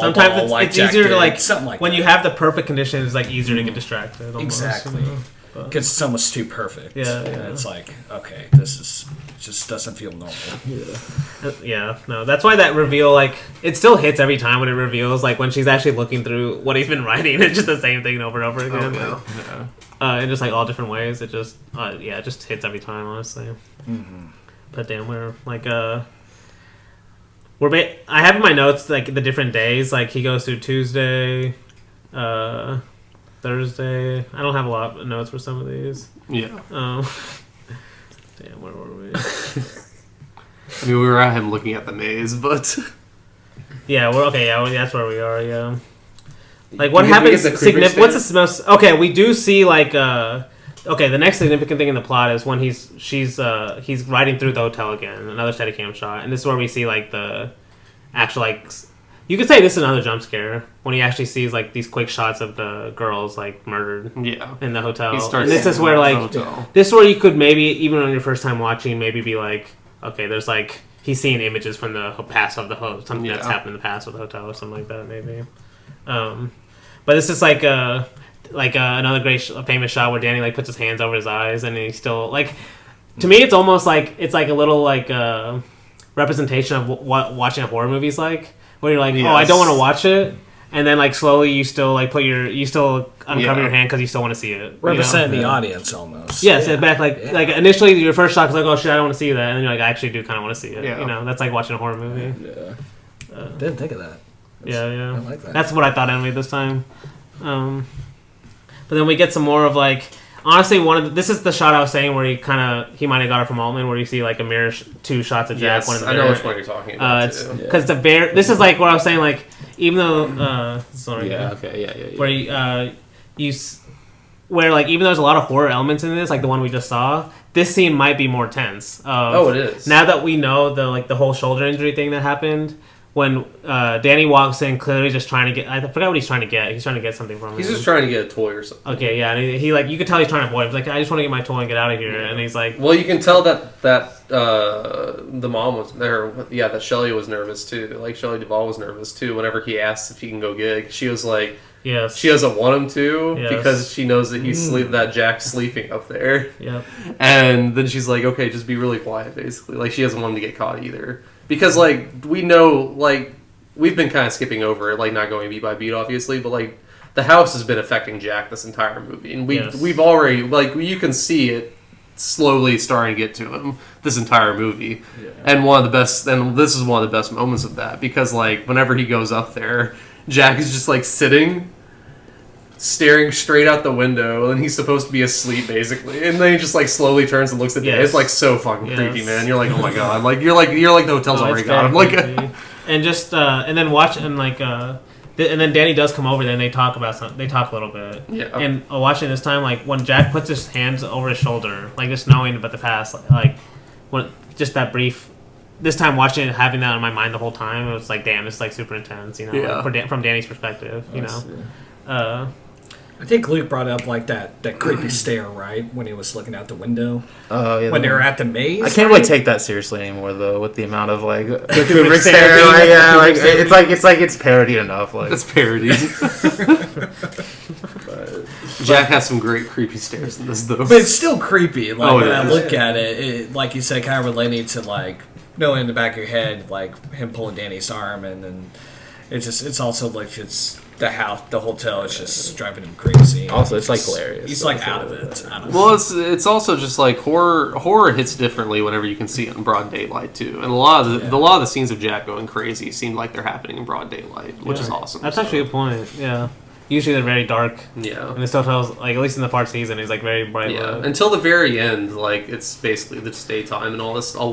sometimes it's easier to like something like when that. you have the perfect conditions, it's like easier to get distracted. Almost, Exactly. You know? Because it's almost too perfect. Yeah. And it's like, okay, this just doesn't feel normal. No, that's why that reveal, like, it still hits every time when it reveals, like, when she's actually looking through what he's been writing, it's just the same thing over and over again. In just, like, all different ways. It just, it just hits every time, honestly. Mm-hmm. But damn, we're, like, I have in my notes, like, the different days. Like, he goes through Tuesday, Thursday. I don't have a lot of notes for some of these. Yeah. Damn, where were we? I mean, we were at him looking at the maze, but Yeah, we're okay. Yeah, that's where we are. Yeah. Like, what happens? What's the most? Okay, we do see like. Okay, the next significant thing in the plot is when he's riding through the hotel again, another Steadicam shot, and this is where we see like the actual like. You could say this is another jump scare when he actually sees like these quick shots of the girls like murdered in the hotel. And this is where like this is where you could maybe even on your first time watching maybe be like, okay, there's like he's seeing images from the past of the hotel, something that's happened in the past of the hotel or something like that maybe. But this is like another great famous shot where Dany like puts his hands over his eyes and he's still like. To me, it's almost like it's like a little like representation of what watching a horror movie is like. Where you're like, oh, I don't want to watch it, and then like slowly you still like uncover your hand because you still want to see it. Representing the audience almost. Yeah, sit back like initially your first shock is like, oh shit, I don't want to see that, and then you're like, I actually do kind of want to see it. You know, that's like watching a horror movie. Yeah. Didn't think of that. Yeah. I like that. That's what I thought anyway this time. But then we get some more of like. Honestly, this is the shot I was saying where he might have got it from Altman, where you see like a mirror, two shots of Jack. Yes, I know which one you're talking about. Because this is like what I was saying. Like even though, where where like even though there's a lot of horror elements in this, like the one we just saw, this scene might be more tense. It is. Now that we know the whole shoulder injury thing that happened. When Dany walks in, clearly just trying to get... I forgot what he's trying to get. He's trying to get something from him. He's just trying to get a toy or something. Okay, yeah. And he like... You could tell he's trying to avoid it. He's like, I just want to get my toy and get out of here. Yeah. And he's like... Well, you can tell that the mom was... that Shelley was nervous, too. Like, Shelley Duvall was nervous, too, whenever he asked if he can go gig. She was like... Yes. She doesn't want him to because she knows that that Jack's sleeping up there. Yep. And then she's like, okay, just be really quiet, basically. Like, she doesn't want him to get caught either. Because, like, we know, like... We've been kind of skipping over it, like not going beat by beat, obviously, but like the house has been affecting Jack this entire movie, and we've already like you can see it slowly starting to get to him this entire movie, and this is one of the best moments of that because like whenever he goes up there, Jack is just like sitting, staring straight out the window, and he's supposed to be asleep basically, and then he just like slowly turns and looks at Dany. It's like so fucking creepy, man. You're like, oh my god, like you're like the hotel's already got him, like. And just and then watch and like and then Dany does come over there and they talk about something. They talk a little bit. Yeah. And watching this time, like when Jack puts his hands over his shoulder, like just knowing about the past, like when just that brief. This time watching it, having that in my mind the whole time, it was like, damn, it's like super intense, you know, like, from Dany's perspective, you know. I think Luke brought up like that creepy stare, right, when he was looking out the window. Oh yeah. When they were at the maze. I can't really take that seriously anymore though, with the amount of like the Kubrick stare. Like, it's parodied enough. Like it's parodied. Jack has some great creepy stares in this though. But it's still creepy. Like when I look at it, like you said, kind of relating to like in the back of your head, like him pulling Dany's arm, and then it's also like it's the hotel is just driving him crazy. Also, it's like hilarious. He's like out of it. Well, it's also just like horror hits differently whenever you can see it in broad daylight too, and a lot of the scenes of Jack going crazy seem like they're happening in broad daylight, which is awesome. That's actually a good point. Yeah. Usually they're very dark. Yeah. And this hotel's, like, at least in the part season, is like very bright. Yeah. Until the very end, like, it's basically just daytime and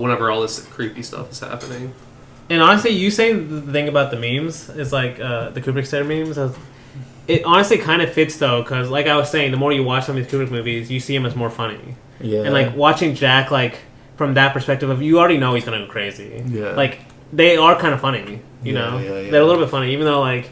whenever all this creepy stuff is happening. And honestly, you saying the thing about the memes is like the Kubrick stare memes. It honestly kind of fits though, because like I was saying, the more you watch some of these Kubrick movies, you see him as more funny. Yeah. And like watching Jack, like from that perspective of you already know he's gonna go crazy. Yeah. Like they are kind of funny, you know. Yeah. They're a little bit funny, even though like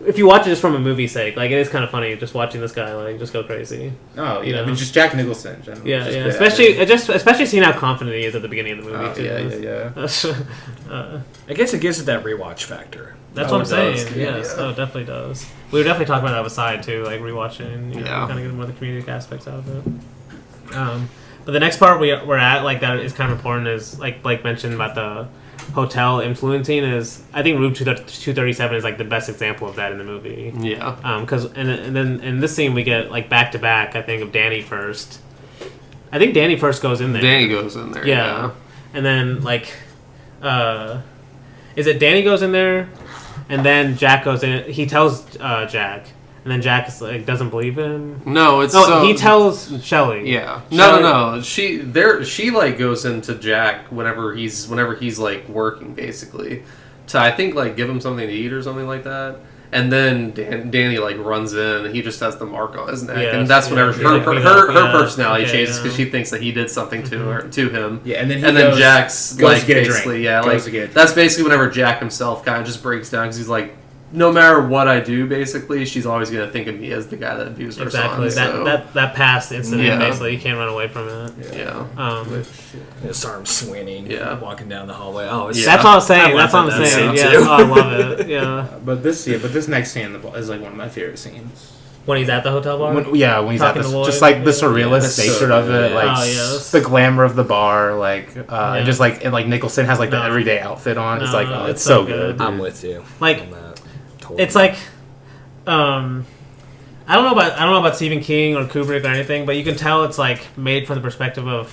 if you watch it just from a movie's sake, like it is kind of funny just watching this guy like just go crazy. Oh yeah, you know? I mean just Jack Nicholson. In general. Yeah, Just especially seeing how confident he is at the beginning of the movie too. Yeah. I guess it gives it that rewatch factor. That's what I'm saying. Yes, oh, it definitely does. We were definitely talking about that aside too, like rewatching. You know, kind of get more of the comedic aspects out of it. But the next part we're at, like that is kind of important, is like Blake mentioned about the hotel influencing. Is I think Room 237 is like the best example of that in the movie. Yeah. Because and then in this scene we get like back to back. I think of Dany first. I think Dany first goes in there. Dany goes in there. Yeah. And then like, is it Dany goes in there? And then Jack goes in. He tells Jack, and then Jack is like doesn't believe him. No, he tells Shelley. Yeah. Shelley, No. She like goes into Jack whenever he's like working basically, to I think like give him something to eat or something like that. And then Dany like runs in, and he just has the mark on his neck, and that's whenever her personality changes because she thinks that he did something to him. Yeah, and then Jack's goes like to get a basically drink. That's basically whenever Jack himself kind of just breaks down because he's like, no matter what I do, basically, she's always going to think of me as the guy that abused her son. Exactly. So. That past incident, basically, you can't run away from it. Yeah. His arms swinging, walking down the hallway. That's what I'm saying. That's what I'm saying. Yeah, I love it. Yeah. But this next scene is like one of my favorite scenes. When he's at the hotel bar? When he's at just like the surrealist nature of it, like the glamour of the bar, like and just like Nicholson has like the everyday outfit on. It's like it's so good. I'm with you. Like on that. Totally. It's like I don't know about Stephen King or Kubrick or anything, but you can tell it's like made from the perspective of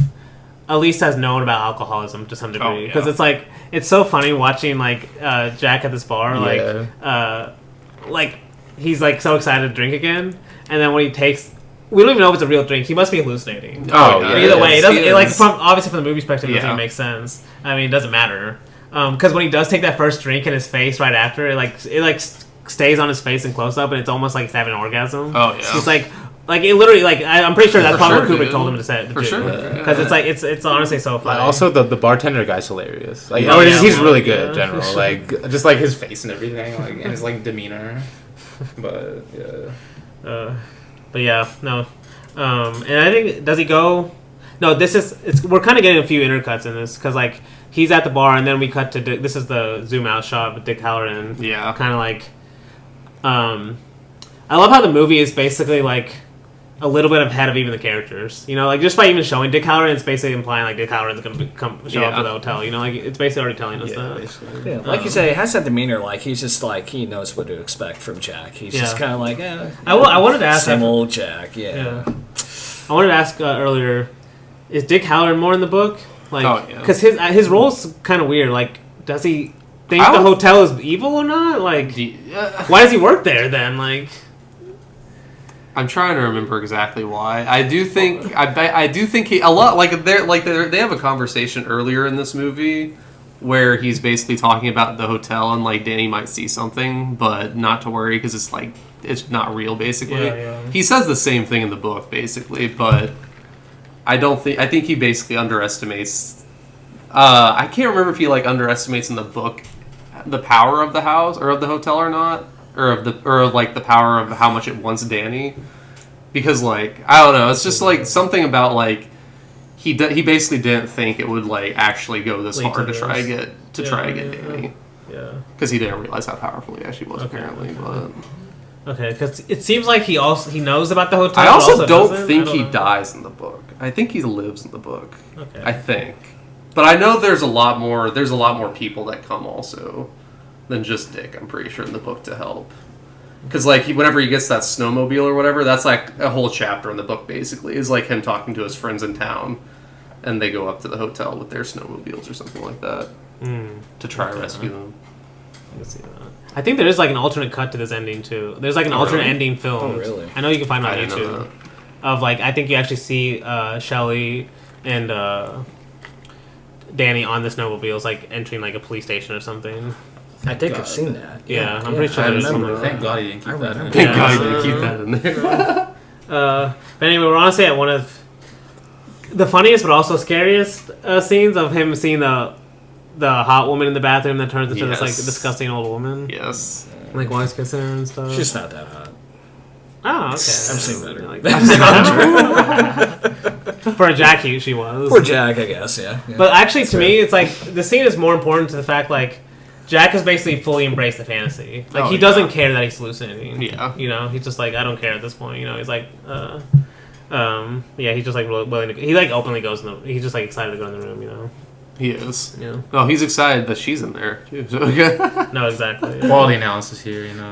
Elise has known about alcoholism to some degree, because it's like it's so funny watching like Jack at this bar, like he's like so excited to drink again, and then when he takes, we don't even know if it's a real drink. He must be hallucinating. Either way, it doesn't obviously from the movie's perspective, it doesn't even make sense. I mean, it doesn't matter because when he does take that first drink in his face right after, it stays on his face in close up, and it's almost like he's having an orgasm. Oh yeah, he's like it literally I'm pretty sure that's probably what Kubrick told him to say. For sure, because it's like it's honestly so funny. Also, the bartender guy's hilarious. Like, he's really good in general. Like, just like his face and everything, like, and his like demeanor. But yeah, no. And I think does he go? No, we're kind of getting a few intercuts in this because like he's at the bar and then we cut to this is the zoom out shot with Dick Halloran. Yeah, kind of like. I love how the movie is basically like a little bit ahead of even the characters. You know, like just by even showing Dick Halloran, it's basically implying like Dick Halloran's going to show up at the hotel. You know, like it's basically already telling us that. Yeah, like you say, it has that demeanor. Like he's just like he knows what to expect from Jack. He's just kind of like, I wanted to ask same old Jack. Yeah. I wanted to ask earlier, is Dick Halloran more in the book? Like, because his role's kind of weird. Like, does he think the hotel is evil or not? Like, why does he work there then? Like. I'm trying to remember exactly why. I do think he a lot they have a conversation earlier in this movie where he's basically talking about the hotel and like Dany might see something, but not to worry because it's not real basically. He says the same thing in the book basically, but I think he basically underestimates. I can't remember if he like underestimates in the book the power of the house or of the hotel or not. Or the power of how much it wants Dany, because like I don't know, it's just like something about like he basically didn't think it would like actually go this hard to try to get Dany, because he didn't realize how powerful he actually was apparently. But because it seems like he knows about the hotel. I also don't think he dies in the book. I think he lives in the book. I think, but I know there's a lot more people that come also than just Dick, I'm pretty sure, in the book to help. Because like whenever he gets that snowmobile or whatever, that's like a whole chapter in the book. Basically, is like him talking to his friends in town, and they go up to the hotel with their snowmobiles or something like that to try to rescue them. I can see that. I think there is like an alternate cut to this ending too. There's like an alternate ending film. Oh, really? I know you can find it on I didn't know YouTube. Of like, I think you actually see Shelly and Dany on the snowmobiles, like entering like a police station or something. I think I've seen that. Yeah, I'm pretty sure I there's remember. something. Thank God he didn't keep that in. Thank Yeah. God they keep that in there. But anyway, we're honestly at one of the funniest but also scariest scenes of him seeing the hot woman in the bathroom that turns into this like Yes. disgusting old woman. Yes. Like while he's kissing her and stuff. She's not that hot. Oh, okay. I've seen better. Like for a Jackie, she was. Poor Jack, I guess. Yeah. But actually, to me, it's like the scene is more important to the fact like Jack has basically fully embraced the fantasy. Like he doesn't care that he's hallucinating. Yeah. You know, he's just like, I don't care at this point. You know, he's like, yeah, he's just like willing to. He like openly goes in the. He's just like excited to go in the room. You know. He is. Yeah. Oh, he's excited that she's in there too. So, No, exactly. Quality analysis here, you know.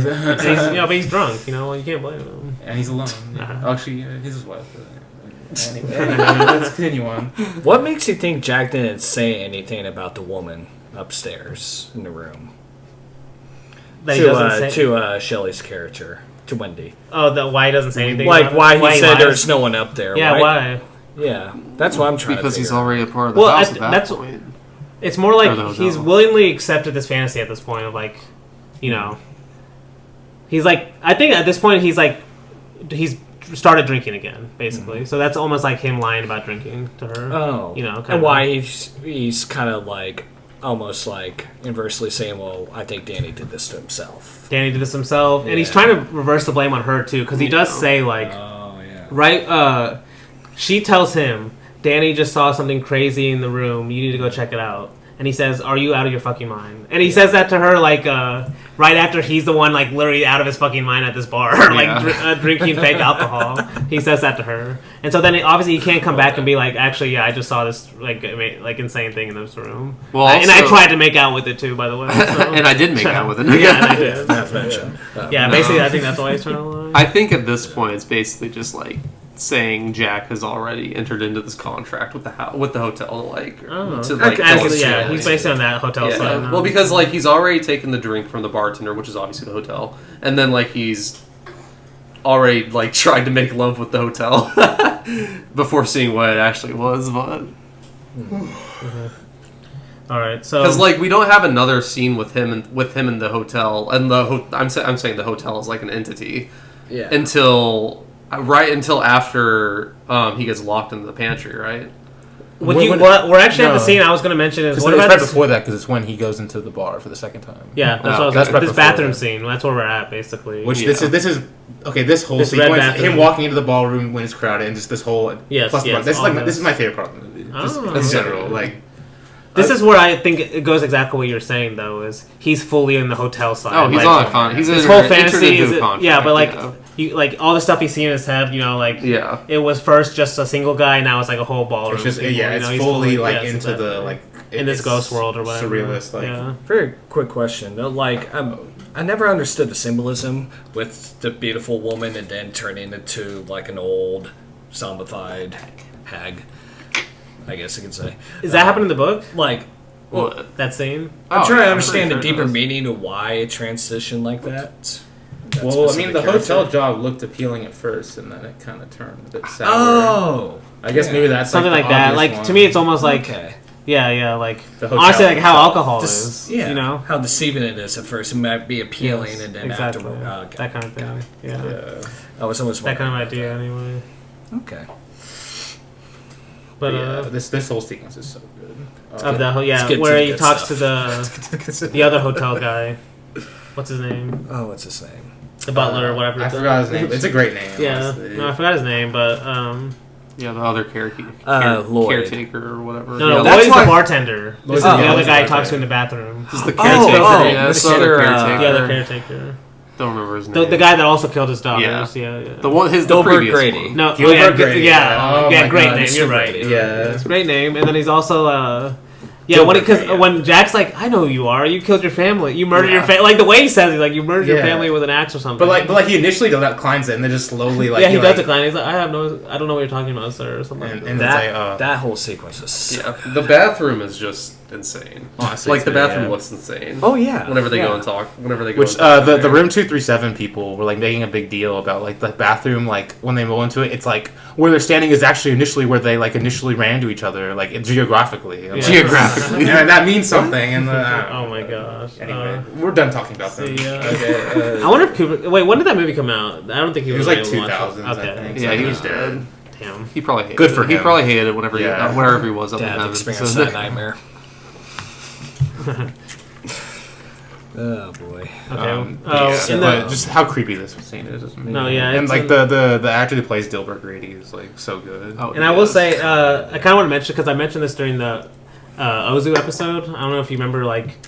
But he's he's drunk. You know, you can't blame him. And he's alone. Uh-huh. Actually, he's his wife. Anyway, let's continue on. What makes you think Jack didn't say anything about the woman upstairs in the room That he doesn't say. to Shelley's character, to Wendy? Oh, why he doesn't say anything? Like about it? why he said lies? there's no one up there. Yeah, why? why? Yeah, that's what I'm trying because to he's figure out. already a part of the Well, house at that that's- point. It's more Or the like hotel. he's willingly accepted this fantasy at this point of like, you know, he's like, I think at this point he's started drinking again, basically. So that's almost like him lying about drinking to her. Oh, You know, and why he's kind of like almost like inversely saying, "Well, I think Dany did this to himself." Danny did this himself, and he's Yeah. trying to reverse the blame on her too, because he does say like, Oh yeah. right, she tells him, Danny just saw something crazy in the room. You need to go check it out. And he says, "Are you out of your fucking mind?" And he says that to her like right after he's the one like literally out of his fucking mind at this bar, like drinking fake alcohol. He says that to her, and so then obviously he can't come back and be like, "Actually, yeah, I just saw this like insane thing in this room." Well, and I also- tried to make out with it too, by the way. So. And I did make out with it. Yeah, and I did. Not to mention. Yeah, basically, I think that's why he's trying to lie. I think at this point it's basically just like saying Jack has already entered into this contract with the hotel, like Oh. to like Actually, yeah, illustrate- he's based on that hotel Yeah. side. now. Well, because like he's already taken the drink from the bartender, which is obviously the hotel, and then like he's already like tried to make love with the hotel before seeing what it actually was. But All right, so because like we don't have another scene with him in the hotel, and I'm saying the hotel is like an entity Yeah. until after he gets locked into the pantry, right? we're actually at the No. scene I was going to mention is It's what right about this? before that because it's when he goes into the bar for the second time. Yeah, that's what I was that's right this before bathroom that. scene. That's where we're at, basically. Which Yeah. this is okay. This whole This red sequence, bathroom. him walking into the ballroom when it's crowded, and just this whole Yes, plus the yes, bar. This is all like this. this is my favorite part of the movie. Just Oh. in general, like This is where I think it goes exactly what you're saying, though. Is he's fully in the hotel side? Oh, he's like, on a He's This entered- whole entered fantasy into is a contract, yeah, but like yeah. you like all the stuff he's seen in his head. You know, like Yeah. it was first just a single guy, now it's like a whole ballroom. it's just people, yeah, you it's know, he's fully like yes, into the exactly. like in this it's ghost world or whatever. surrealist like. yeah. Very quick question. Like, I never understood the symbolism with the beautiful woman and then turning into like an old zombified hag. I guess you could say. Does that happen in the book? Like, What? That scene? I'm Oh, trying yeah, to I'm understand the pretty sure it deeper does. mean of why it transitioned like that. That Well, I mean, specific the character. hotel job looked appealing at first, and then it kind of turned a bit sour. Oh, I guess maybe that's Something like, like the that. obvious Like one. to me, it's almost like okay. yeah, like The hotel honestly, like how itself. alcohol This- is. yeah, You know, how deceiving it is at first. It might be appealing, and then exactly. afterward, okay. That kind of thing. Yeah. Yeah. I was almost That kind of wondering idea, about anyway. that. Okay. But Yeah, this whole sequence is so good. of the Let's get to where the he good talks stuff. to the other hotel guy. What's his name? Oh, what's his name? The butler or whatever. I forgot his name. It's a great name. Yeah, honestly. no, I forgot his name, but Yeah, the other caretaker Lloyd. or whatever. no, yeah, that's Lloyd's why- the bartender. This is Oh, the other Lloyd's guy the he talks to bartender. in the bathroom. This is the Oh, caretaker. oh, yeah, this is the other Mr. caretaker. The other caretaker. Don't remember his name. The guy that also killed his daughters. Yeah. The one, the Gilbert previous Grady. one. No, Gilbert yeah, Grady. yeah, Oh yeah, my great God, name. Mr. You're right. Grady. Yeah. It's a great name. And then he's also Yeah, when Jack's like, I know who you are. You killed your family. You murdered your family. Like the way he says it, like you murdered your family with an axe or something. But like he initially declines it, and then just slowly like he does decline. He's like, I don't know what you're talking about, sir, or something. And that whole sequence is the bathroom is just insane. Honestly, like the bathroom looks insane. Oh yeah. Whenever they go and talk, the room 237 people were like making a big deal about like the bathroom. Like when they go into it, it's like where they're standing is actually initially where they like initially ran to each other, like geographically. Geographically, that means something. And oh my gosh. Anyway, we're done talking about them. Okay. I wonder if Kubrick. Wait, when did that movie come out? I don't think he was. It was like 2000s. Okay. I think. Yeah, he was dead. Damn. He probably hated Good for him. He probably hated it whenever wherever he was up in heaven. Experienced that nightmare. Oh boy. Okay. But just how creepy this scene is. No, yeah. And like the actor who plays Dilbert Grady is like so good. And I will say, I kind of want to mention because I mentioned this during the Ozu episode. I don't know if you remember. Like,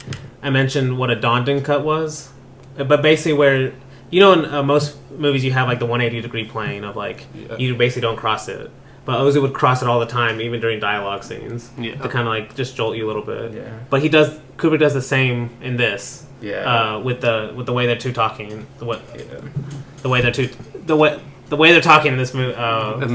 I mentioned what a Dondon cut was, but basically where in most movies you have like the 180-degree plane of like you basically don't cross it. But Ozu would cross it all the time, even during dialogue scenes, to kind of like just jolt you a little bit. Yeah. But Kubrick does the same in this. Yeah. With the way they're two talking, the way they're talking in this movie,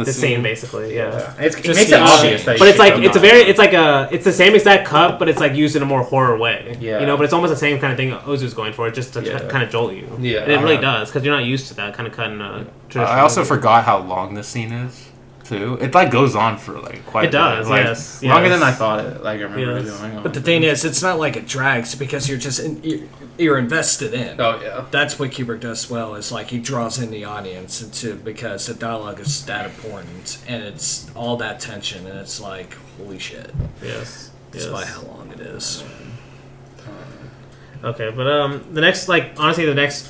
this scene basically. Yeah. It makes it obvious. But it's the same exact cut, but it's like used in a more horror way. Yeah. But it's almost the same kind of thing Ozu's going for, just to kind of jolt you. Yeah. And it really does, because you're not used to that kind of cut in a traditional I also forgot how long this scene is. Too. It like goes on for like quite. It does, like, yes, longer than I thought it. Like I remember going on. But the thing is, it's not like it drags because you're just you're invested in. Oh yeah, that's what Kubrick does well. Is like he draws in the audience because the dialogue is that important and it's all that tension and it's like holy shit. Yes. Despite how long it is. Okay, but the next the next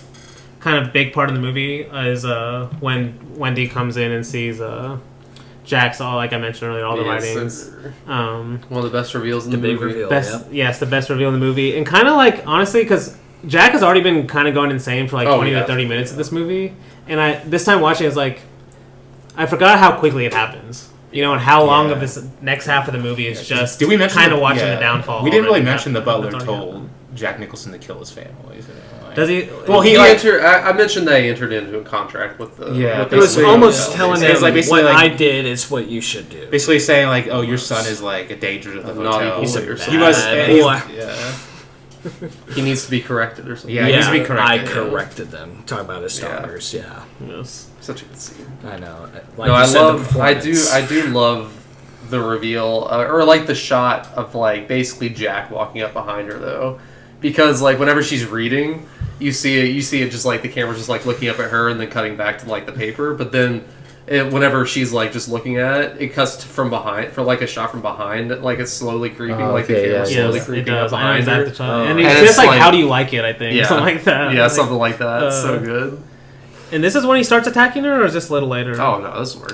kind of big part of the movie is when Wendy comes in and sees Jack's like I mentioned earlier, all the writings. One of the best reveals in the movie. Reveal, Yes, the best reveal in the movie. And kind of like, honestly, because Jack has already been kind of going insane for like 20 to 30 minutes of this movie. And this time watching, it's like, I forgot how quickly it happens. And how long of this next half of the movie is just kind of watching the downfall. We didn't really mention the butler told Jack Nicholson to kill his family. Does he? Well, I mentioned that he entered into a contract with the. Yeah, it was almost telling him what I did is what you should do. Basically saying like, "Oh, your son is like a danger to the hotel. He must. He needs to be corrected or something. Yeah, he needs to be corrected. I corrected them. Talking about his daughters. Yeah. Yes. Such a good scene. I know. Like I do love the reveal or like the shot of like basically Jack walking up behind her though, because like whenever she's reading. You see it just like the camera's just like looking up at her and then cutting back to like the paper, but then whenever she's like just looking at it, it cuts from behind for like a shot from behind, like it's slowly creeping, the camera's slowly creeping up behind her. And it's just like, how do you like it? I think something like that. Yeah, something like that. So good. And this is when he starts attacking her, or is this a little later? Oh no, this is where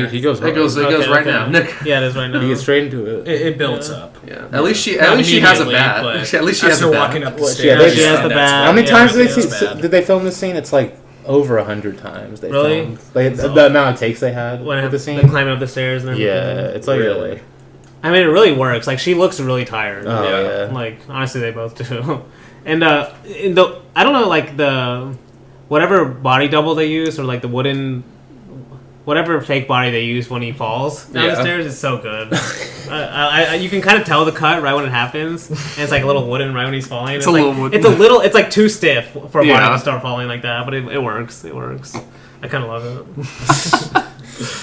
he goes. It goes right now. Nick. Yeah, it is right now. He gets straight into it. It builds up. Yeah. At least she has a bat. At least she has a bat. Walking up the stairs. She has the bat. How many times did they film this scene? It's like over 100 times. They really? Filmed. The amount of takes they had with the scene. The climbing up the stairs and everything. Yeah, it's like really. I mean, it really works. Like she looks really tired. Oh yeah. Like honestly, they both do. And I don't know, like the. Whatever body double they use, or like the wooden, whatever fake body they use when he falls down the stairs is so good. You can kind of tell the cut right when it happens, and it's like a little wooden right when he's falling. It's like too stiff for a body to start falling like that, but it works. It works. I kind of love it.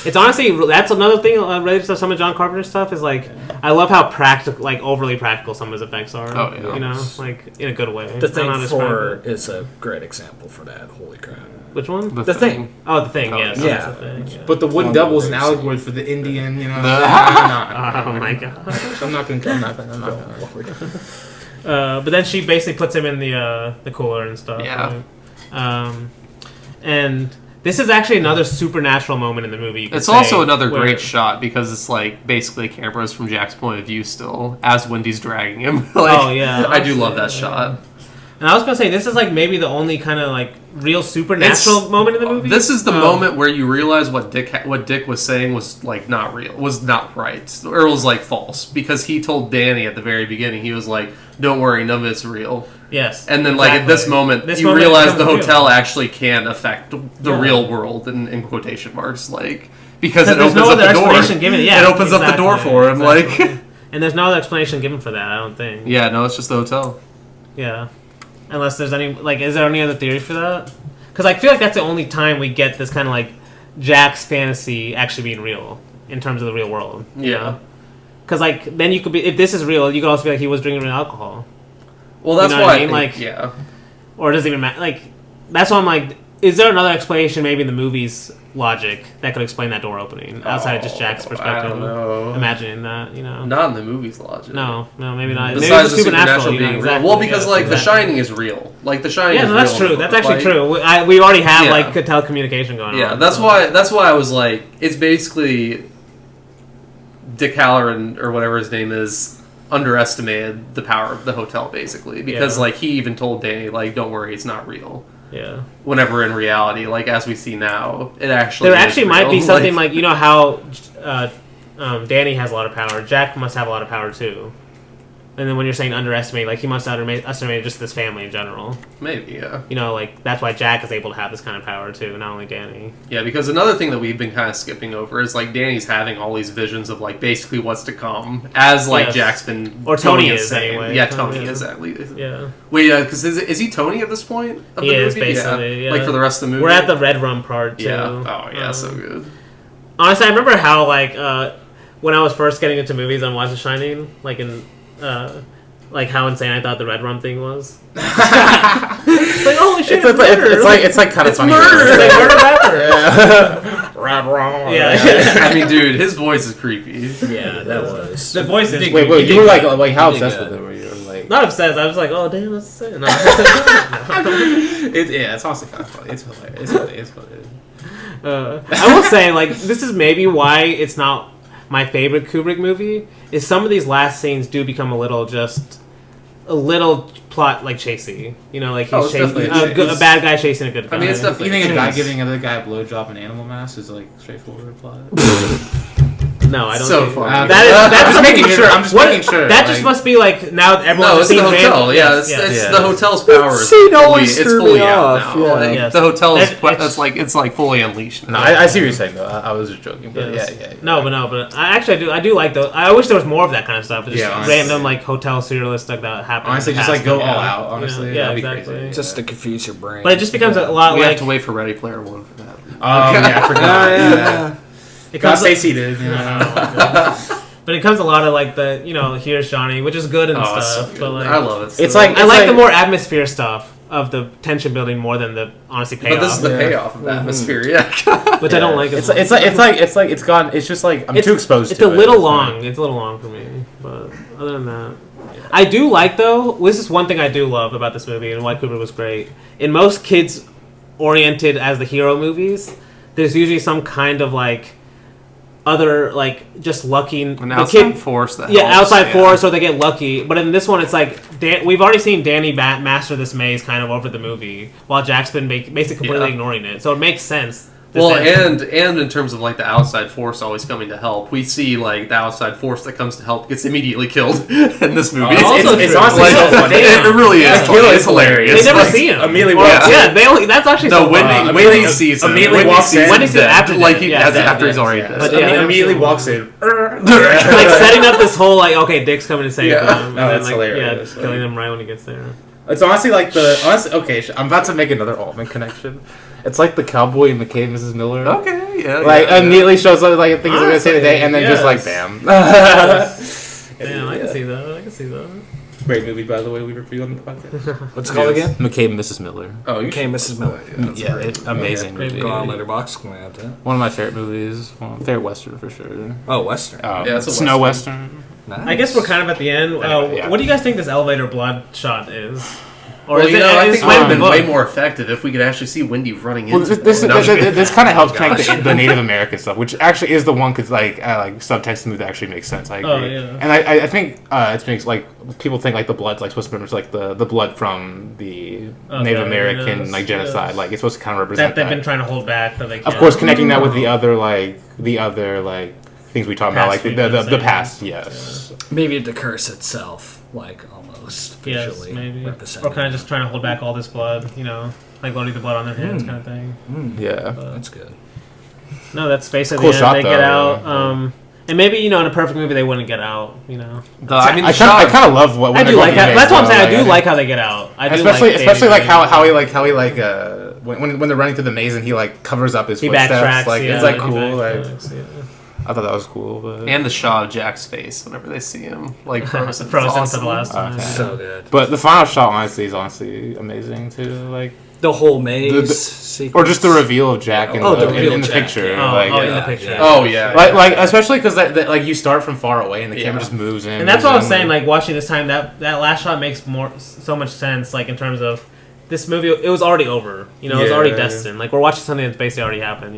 It's honestly, that's another thing related to some of John Carpenter's stuff is like, I love how practical, like overly practical some of his effects are. Oh, yeah. Like in a good way. The Thing 4 is a great example for that. Holy crap. Which one? The Thing. Oh, The Thing, yes. Yeah. The Thing, yeah. But the wood double is an allegory for the Indian, Oh my god. I'm not gonna. But then she basically puts him in the cooler and stuff. Yeah. Right? And this is actually another supernatural moment in the movie. It's also another great shot because it's like basically cameras from Jack's point of view still as Wendy's dragging him. I do love that shot. And I was gonna say this is like maybe the only kind of like real supernatural moment in the movie. This is the moment where you realize what Dick was saying was like not real, was not right, or was like false, because he told Dany at the very beginning, he was like, "Don't worry, none of it's real." Yes. And then like at this moment, you realize the hotel actually can affect the real world in quotation marks, like because it opens up the door. It opens up the door for him, like. And there's no other explanation given for that, I don't think. Yeah, no, it's just the hotel. Yeah. Unless there's any, like, is there any other theory for that? Because I feel like that's the only time we get this kind of, like, Jack's fantasy actually being real, in terms of the real world. Yeah. Because, like, then you could be, if this is real, you could also be like, he was drinking real alcohol. Well, that's why I mean, like, yeah. Or it doesn't even matter. Like, that's why I'm like, is there another explanation maybe in the movie's logic that could explain that door opening outside of just Jack's perspective? I don't know. Imagining that, Not in the movie's logic. No, maybe not. Besides maybe the supernatural being exactly. real. Well, because The Shining is real. Like The Shining. Yeah, no, is that's real. true. That's actually true. We already have like telecommunication going on. Yeah, that's why I was like, it's basically Dick Halloran or whatever his name is underestimated the power of the hotel basically because like he even told Dany like, don't worry, it's not real. Yeah. Whenever in reality, like as we see now, it actually there actually might be something like you know how Dany has a lot of power. Jack must have a lot of power too. And then when you're saying underestimate, like he must underestimate just this family in general. Maybe, yeah. You know, like that's why Jack is able to have this kind of power too, not only Dany. Yeah, because another thing that we've been kind of skipping over is like Dany's having all these visions of like basically what's to come, as like Jack's been or Tony is anyway. Yeah, Tony is at least. Yeah. Wait, because is he Tony at this point? Of he the is movie? basically. Yeah. Like for the rest of the movie. We're at the Red Rum part too. Yeah. Oh yeah, so good. Honestly, I remember how like when I was first getting into movies on Watch The Shining, like in. Like how insane I thought the Red Rum thing was. Like holy shit! It's like kind of funny. Murder. It's like murder Yeah. Red Rum. Yeah. I mean, dude, his voice is creepy. Yeah, that was. The voice is. Wait, you were like how obsessed with it were you? Like not obsessed. I was like, oh damn, that's insane. No. It's honestly kind of funny. It's hilarious. It's funny. I will say, like, this is maybe why it's not my favorite Kubrick movie. Is some of these last scenes do become a little plot like chasey. You know, like he's chasing a bad guy chasing a good guy. I mean, it's definitely. You think a guy giving another guy a blowjob in Animal Mass is like straightforward plot? No, I don't. So think funny. That's just making sure. I'm just making sure. That just must be like now everyone. No, it's the hotel. Yeah, it's the hotel's power. It's fully out now. Yeah. Like, the hotel is it's like fully unleashed. No, I see what you're saying though. I was just joking, but yeah. No, but I do like those. I wish there was more of that kind of stuff. Just honestly. random like hotel serial stuff that happens. Honestly, just like go all out. Honestly, yeah, that'd exactly. be crazy. Just to confuse your brain. But it just becomes a lot. We like have to wait for Ready Player One for that. Oh yeah, I forgot. yeah. It comes stay seated. But it comes a lot of like the here's Johnny, which is good and stuff. So good. But like I love it. It's I like the more atmosphere stuff of the tension building more than the honestly payoff. But this is the payoff of the atmosphere, which I don't like. It's gone. It's just like I'm too exposed. It's to a little long. It's a little long for me. But other than that, I do like though. This is one thing I do love about this movie and why Kubrick was great. In most kids oriented as the hero movies, there's usually some kind of like other like just lucky an outside force that outside force, or they get lucky. But in this one, it's like we've already seen Dany master this maze kind of over the movie, while Jack's been basically completely ignoring it. So it makes sense. Well, and in terms of like the outside force always coming to help, we see like the outside force that comes to help gets immediately killed in this movie. It's honestly like, so funny. It really is. It's hilarious. They never see him. Immediately walks. Yeah, that's actually so funny. Wendy sees him. Immediately walks in. Wendy sees him after after he's already dead. But immediately walks in. Like setting up this whole like Dick's coming to save him. And that's then, hilarious. Killing him right when he gets there. It's honestly like I'm about to make another Altman connection. It's like the cowboy in McCabe, Mrs. Miller. Okay, yeah. Like immediately shows up like things are gonna say today, and then just like bam. Damn, I can see that. Great movie, by the way. We reviewed on the podcast. What's it called again? McCabe, Mrs. Miller. Oh, you came, Mrs. Miller. Amazing movie. Go on Letterboxd. Can I add that? One of my favorite movies. Favorite Western for sure. Oh, Western. It's a Snow Western. Nice. I guess we're kind of at the end. Anyway, What do you guys think this elevator blood shot is? Or Well, is it? I think it might have been book? way more effective if we could actually see Wendy running Well, into this them. kind of helps connect the Native American stuff, which actually is the one because like subtext in the movie that actually makes sense. I agree, Oh, yeah. and I think it makes like people think like the blood's like supposed to be like the blood from the Native American yes, like genocide. yes. Like it's supposed to kind of represent That they've been trying to hold back. That they Of can't. course, connecting that with the other things we talk about, like Past the past. Yes. Maybe the curse itself, like almost visually maybe. represented. Or kind of just trying to hold back all this blood, like loading the blood on their hands, kind of thing. Yeah. That's good. No, that's basically Cool the end. shot, They though, get out, yeah. And maybe in a perfect movie they wouldn't get out. I mean, I kind of love what I do like that. That's what I'm saying. I do like how they get out. I do especially like how he when they're running through the maze and he like covers up his footsteps. Backtracks. Like it's like cool. Like I thought that was cool. But and the shot of Jack's face whenever they see him, like frozen. Frozen It's for the last time. Okay. So good. But the final shot honestly is amazing too. Like The whole maze The- sequence. or just the reveal of Jack in Oh, the reveal in the Jack, picture. yeah. Like, in the picture. yeah. Oh yeah, like especially because that like you start from far away and the camera just moves in. And that's what I was moves in. saying. Like watching this time, that last shot makes so much sense. Like in terms of this movie, it was already over. It was already destined. Like we're watching something that's basically already happened.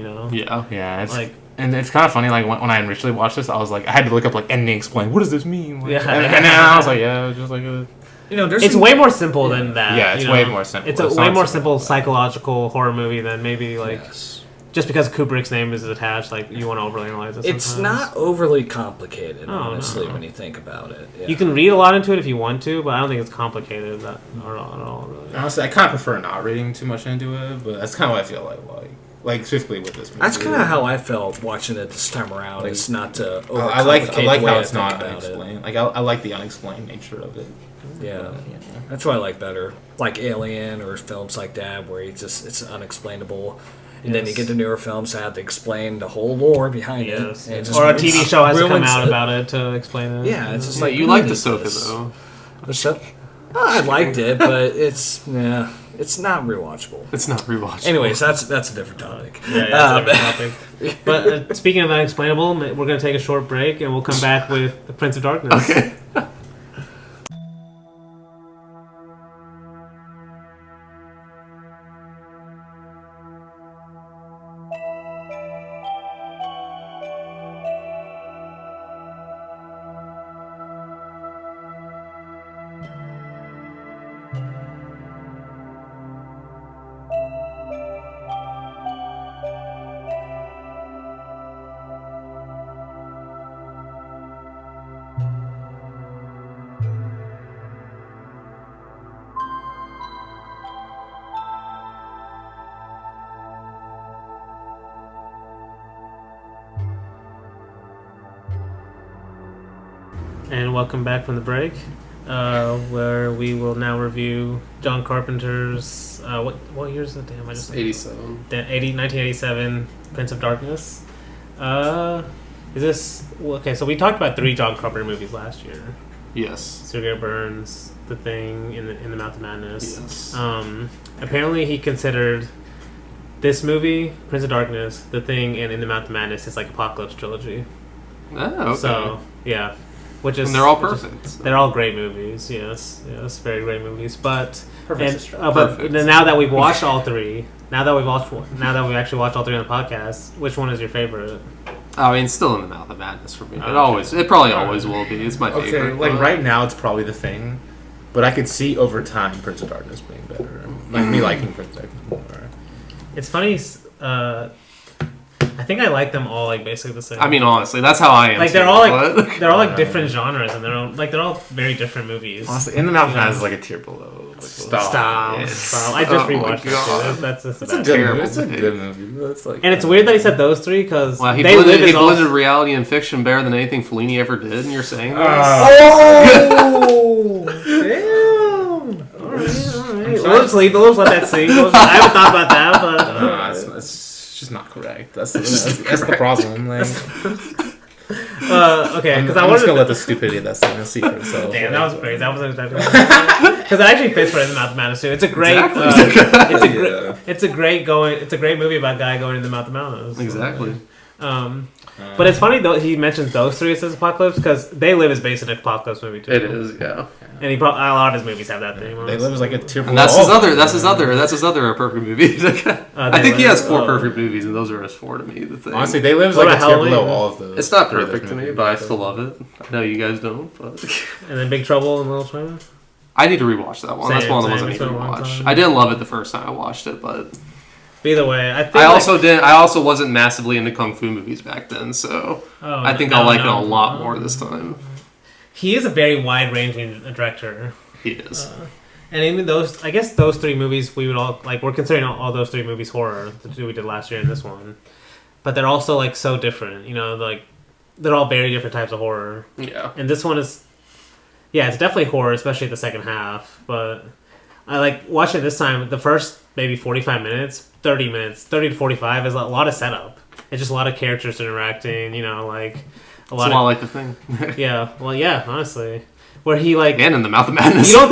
Yeah, it's Like- and it's kind of funny. Like when I initially watched this, I was like, I had to look up like ending explain. What does this mean? Like, Yeah. and then I was like, yeah, just like there's It's way more simple than that. Yeah, it's way more simple. It's It's way not more simple. simple psychological horror movie than maybe like Yes. just because Kubrick's name is attached. Like you want to overanalyze it. It's sometimes. not overly complicated, Oh, honestly, no. when you think about it. Yeah. You can read a lot into it if you want to, but I don't think it's complicated at all. Really. honestly, I kind of prefer not reading too much into it, but that's kind of what I feel like specifically with this movie. That's kind of how I felt watching it this time around. Like, it's not to I like overcomplicate the way how I it's think not about it. unexplained. Like I like the unexplained nature of it. Yeah. That's what I like better. Like Alien or films like that where it's unexplainable. And then you get the newer films that have to explain the whole lore behind it. Yes. And it just Or a TV show has to come ruins out it. about it to explain it. Yeah, it's just like like you who liked needs Ahsoka this? though. I liked it, but it's not rewatchable. It's not rewatchable. Anyways, that's a different topic. Yeah, that's a different topic. But speaking of unexplainable, we're going to take a short break and we'll come back with The Prince of Darkness. Okay. And welcome back from the break, where we will now review John Carpenter's what year is it? Damn, I just 87. 1987 Prince of Darkness. Is this okay? So we talked about 3 John Carpenter movies last year: Yes. Cigarette Burns, The Thing, in the Mouth of Madness. Yes. Apparently, he considered this movie, Prince of Darkness, The Thing, and In the Mouth of Madness, his like Apocalypse trilogy. Oh, okay. So yeah. Which is and they're all perfect. So. They're all great movies. Yes, very great movies. But Perfect. but now that we've watched all 3, now that we've actually watched all 3 on the podcast, which one is your favorite? I mean, still In the Mouth of Madness for me. It probably always will be. It's my favorite. Like but- right now, it's probably The Thing, but I could see over time Prince of Darkness being better. Like me liking Prince of Darkness more. It's funny. I think I like them all like basically the same. I mean, honestly, that's how I am. like too, they're all but- they're all like different genres, and they're all very different movies. Honestly, In the Mouth of Madness is like a tier below. Stop. I just Oh my rewatched it God. too. That's just It's a bad. good terrible movie. It's a movie. good movie. That's like, And it's weird that he said those 3 because Wow, he they live blended his own- blended reality and fiction better than anything Fellini ever did, and you're saying this? Oh, damn! All right. We'll just let that sink. I haven't thought about that, but it's just not correct. That's the problem. Like, okay, I'm because just I wanted gonna to. let the stupidity of that scene speak for itself. Damn, that was crazy. That wasn't exactly because it actually fits for In the Mouth of Madness too. It's a great. Exactly. It's a great movie about a guy going in the Mouth of Madness. Exactly. But it's funny though he mentions those three as Apocalypse because They Live is based on an Apocalypse movie too. It is, yeah. And a lot of his movies have that theme. They Live is like a tier. And that's his other perfect movie. I think he has 4 perfect movies, and those are his 4 to me. The thing. Honestly, They Live is like a tier below all of those. It's not perfect to me, but I still love it. I know you guys don't. But And then Big Trouble in Little China. I need to rewatch that one. That's one of the ones I need to rewatch. I didn't love it the first time I watched it, but either way, I think I also wasn't massively into kung fu movies back then, so I think I'll like it a lot more this time. He is a very wide-ranging director. He is. And even those, I guess those 3 movies we would all like. We're considering all those 3 movies horror. The 2 we did last year and this one, but they're also like so different. You know, like they're all very different types of horror. Yeah. And this one is, it's definitely horror, especially the second half. But I like watching it this time. The first maybe 45 minutes, 30 minutes, 30 to 45 is a lot of setup. It's just a lot of characters interacting. You know, like. A lot like the thing. Honestly, where he like and in the Mouth of Madness. You don't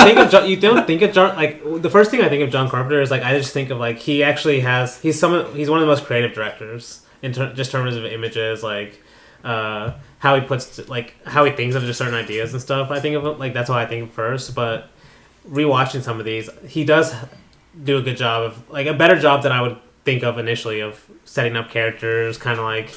think of John like the first thing I think of John Carpenter is like I just think of like he actually has he's one of the most creative directors in terms of images like how he puts like how he thinks of just certain ideas and stuff. I think of it like that's what I think first, but rewatching some of these, he does do a good job of like a better job than I would think of initially of setting up characters, kind of like.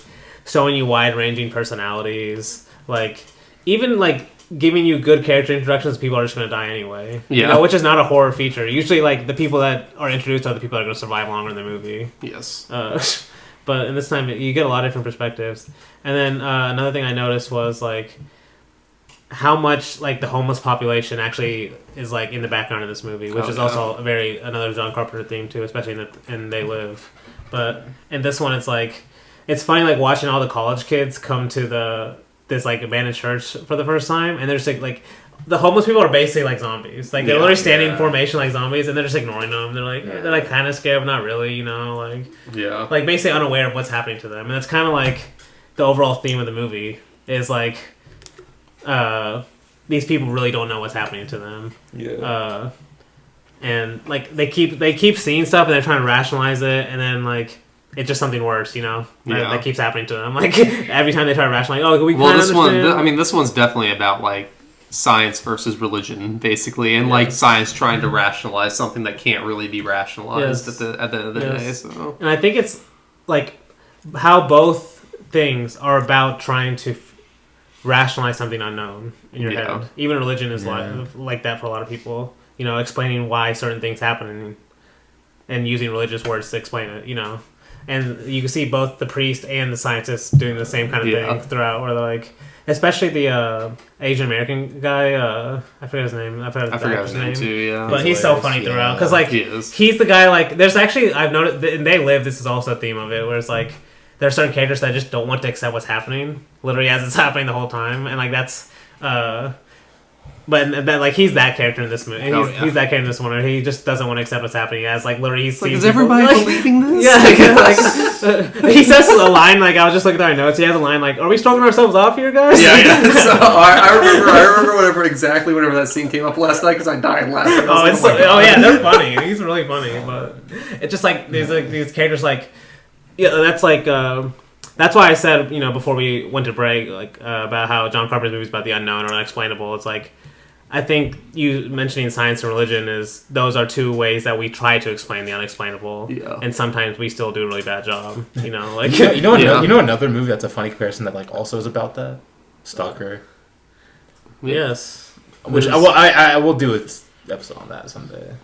Showing you wide-ranging personalities, like even like giving you good character introductions. People are just going to die anyway, you know, which is not a horror feature. Usually, like the people that are introduced are the people that are going to survive longer in the movie. Yes, but in this time you get a lot of different perspectives. And then another thing I noticed was like how much like the homeless population actually is like in the background of this movie, which is also another John Carpenter theme too, especially in They Live. But in this one, it's like. It's funny, like watching all the college kids come to this like abandoned church for the first time, and they're just like the homeless people are basically like zombies. Like they're literally standing in formation like zombies, and they're just ignoring them. They're like kind of scared, but not really, you know, like basically unaware of what's happening to them. And that's kind of like the overall theme of the movie is like these people really don't know what's happening to them. Yeah. And like they keep seeing stuff, and they're trying to rationalize it, and then like. It's just something worse, you know. That keeps happening to them. Like every time they try to rationalize, this one's definitely about like science versus religion, basically, and like science trying to rationalize something that can't really be rationalized at the end of the day. So, and I think it's like how both things are about trying to rationalize something unknown in your head. Even religion is like that for a lot of people. You know, explaining why certain things happen and using religious words to explain it. You know. And you can see both the priest and the scientist doing the same kind of thing throughout, where they're like, especially the Asian American guy, I forget his name. I forgot his name too, yeah. But he's so funny throughout, because like, he's the guy, like, there's actually, I've noticed, in They Live, this is also a theme of it, where it's like, there are certain characters that just don't want to accept what's happening, literally as it's happening the whole time, and like, that's, but that, like, he's that character in this movie. He's that character in this one where he just doesn't want to accept what's happening. As like literally, he sees. Is everybody believing this? Yeah, he says a line like I was just looking at my notes. He has a line like, "Are we stroking ourselves off here, guys?" Yeah. So I remember whenever that scene came up last night because I died laughing. They're funny. He's really funny, but it's just like these characters like that's like. That's why I said, you know, before we went to break, like about how John Carpenter's movies about the unknown or unexplainable. It's like. I think you mentioning science and religion those are 2 ways that we try to explain the unexplainable, and sometimes we still do a really bad job. You know, like you know another movie that's a funny comparison that like also is about that, Stalker. Yes, which I will do an episode on that someday.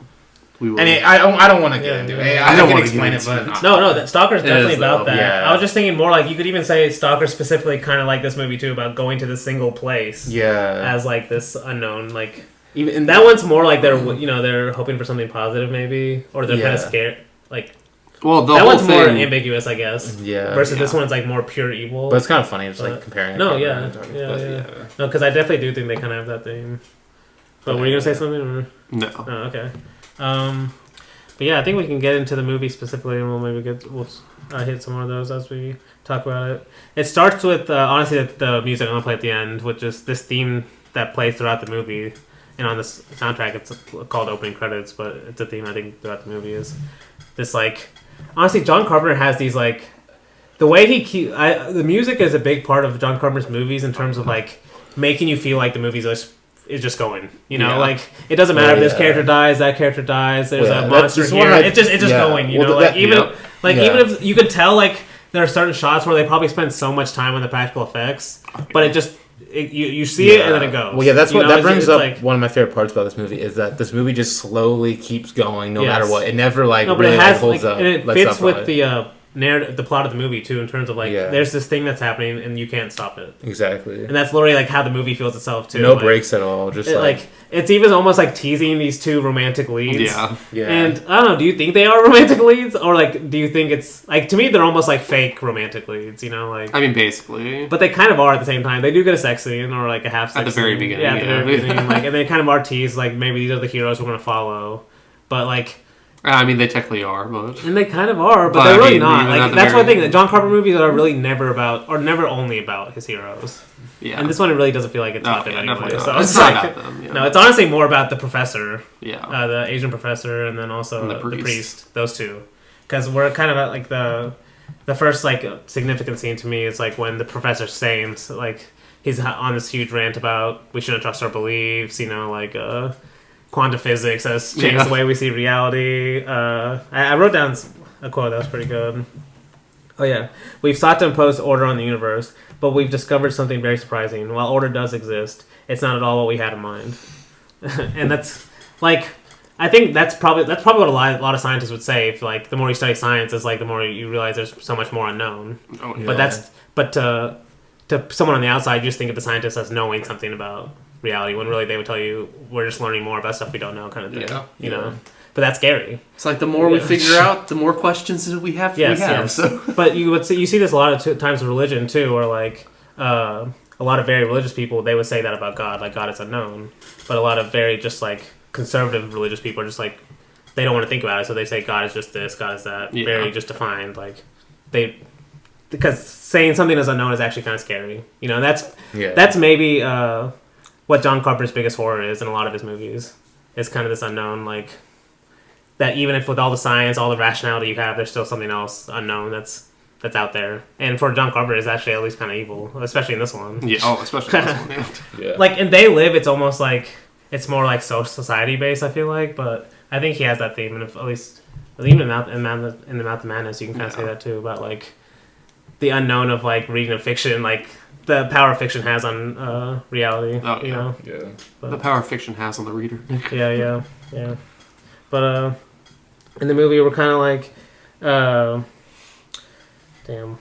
And I don't want to get into it. I don't want to explain it, but no, that Stalker's definitely about that. Yeah. I was just thinking more like you could even say Stalker specifically, kind of like this movie too, about going to the single place. Yeah. As like this unknown, like even that one's more like they're hoping for something positive maybe, or they're kind of scared. Like, well, that one's more ambiguous, I guess. Yeah. Versus this one's like more pure evil. But it's kind of funny, just like comparing. No, yeah. No, because I definitely do think they kind of have that theme. But were you gonna say something? Or? No. Oh, okay. But yeah, I think we can get into the movie specifically, and we'll hit some more of those as we talk about it. It starts with honestly the music I'm gonna play at the end, which is this theme that plays throughout the movie, and on this soundtrack it's called opening credits, but it's a theme I think throughout the movie is this like honestly John Carpenter has these like the way the music is a big part of John Carpenter's movies in terms of like making you feel like the movie's is just going. You know, like it doesn't matter if this character dies, that character dies. There's a monster here. It's just going. You know, like even if you could tell like there are certain shots where they probably spend so much time on the practical effects, but it just. You see it and then it goes. Well, yeah, that's what that brings up. Like, one of my favorite parts about this movie is that this movie just slowly keeps going, no matter what. It never really holds up, and it fits with the narrative, the plot of the movie too, in terms of like there's this thing that's happening and you can't stop it. Exactly, and that's literally like how the movie feels itself too. No breaks at all. Just like it's even almost like teasing these two romantic leads. Yeah. And I don't know. Do you think they are romantic leads, or like do you think it's like to me they're almost like fake romantic leads? You know, like I mean, basically, but they kind of are at the same time. They do get a sex scene or like a half sex at the very beginning. Yeah, at the very beginning. Like, and they kind of are teased. Like maybe these are the heroes we're gonna follow, but like. I mean, they technically are, but... And they kind of are, but they're really not. Like that's one thing that John Carpenter movies are really never about, or never only about his heroes. Yeah. And this one, it really doesn't feel like it's about them anyway. So it's not about them. Yeah. No, it's honestly more about the professor. Yeah. The Asian professor, and then also and the priest. Those two. Because we're kind of at, like, the first, like, significant scene to me is, like, when the professor's saying, so, like, he's on this huge rant about we shouldn't trust our beliefs, you know, like, quantum physics has changed the way we see reality. I wrote down a quote that was pretty good. Oh yeah, we've sought to impose order on the universe, but we've discovered something very surprising. While order does exist, it's not at all what we had in mind. And that's like, I think that's probably what a lot of scientists would say. If like the more you study science, it's like the more you realize there's so much more unknown. Oh, yeah. But to someone on the outside, you just think of the scientist as knowing something about reality when really they would tell you we're just learning more about stuff we don't know, kind of thing. You know, but that's scary. It's like the more we figure out, the more questions that we have. So, but you see this a lot of times in religion too, or like a lot of very religious people they would say that about God, like God is unknown. But a lot of very just like conservative religious people are just like they don't want to think about it, so they say God is just this, God is that, very just defined. Like because saying something is unknown is actually kind of scary. You know, that's maybe. What John Carpenter's biggest horror is in a lot of his movies is kind of this unknown, like that even if with all the science, all the rationality you have, there's still something else unknown that's out there. And for John Carpenter, it's actually at least kind of evil, especially in this one. Yeah, especially in this one. Yeah. Like in They Live, it's almost like it's more like society based. I feel like, but I think he has that theme, and if, at least even in the Mouth of Madness, you can kind of say that too about like the unknown of like reading a fiction, like. The power fiction has on reality, you know. Yeah. But, the power fiction has on the reader. yeah. But in the movie, we're kind of like, damn.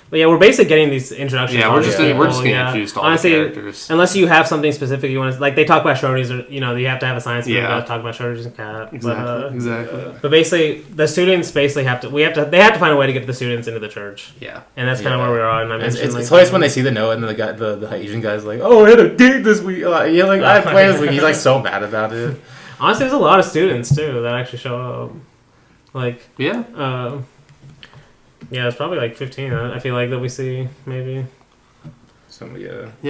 But yeah, we're basically getting these introductions. Yeah, we're just getting introduced to all the characters. Unless you have something specific you want to, like they talk about Schrödinger's, or you know, you have to have a science movie to talk about Schrödinger's cat. Exactly. But basically, the students basically have to. They have to find a way to get the students into the church. Yeah, and that's kind of where we are. And I mentioned, it's hilarious when they see the note and the Asian guy's like, "Oh, I had a date this week." I had plans. Like, he's like so mad about it. Honestly, there's a lot of students too that actually show up. Like yeah, it's probably like 15. I feel like that we see maybe. So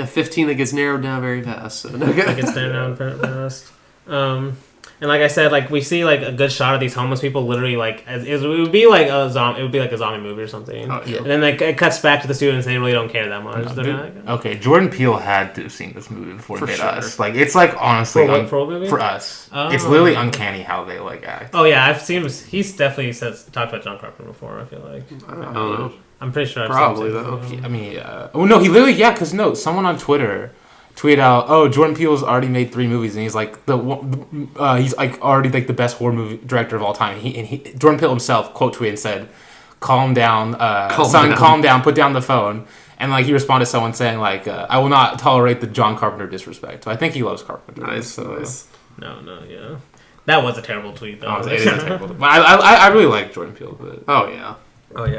15 that gets narrowed down very fast. So. It gets narrowed down fast. And like I said, like we see like a good shot of these homeless people literally like it would be like a zombie movie or something. Oh, yeah. And then like it cuts back to the students and they really don't care that much. Okay, Jordan Peele had to have seen this movie before he made us. Like it's like honestly for us. It's literally uncanny how they like act. Oh yeah, I've seen him. He's definitely talked about John Carpenter before. I feel like I don't know. I'm pretty sure. Probably though. I mean, oh no, he literally because someone on Twitter tweeted out, "Oh, Jordan Peele's already made 3 movies, and he's like he's like already like the best horror movie director of all time." And Jordan Peele himself quote tweeted and said, "Calm down, son, calm down, put down the phone." And like he responded to someone saying like, "I will not tolerate the John Carpenter disrespect." So I think he loves Carpenter. Nice. No, yeah. That was a terrible tweet though. It is terrible. But I really like Jordan Peele, but oh yeah.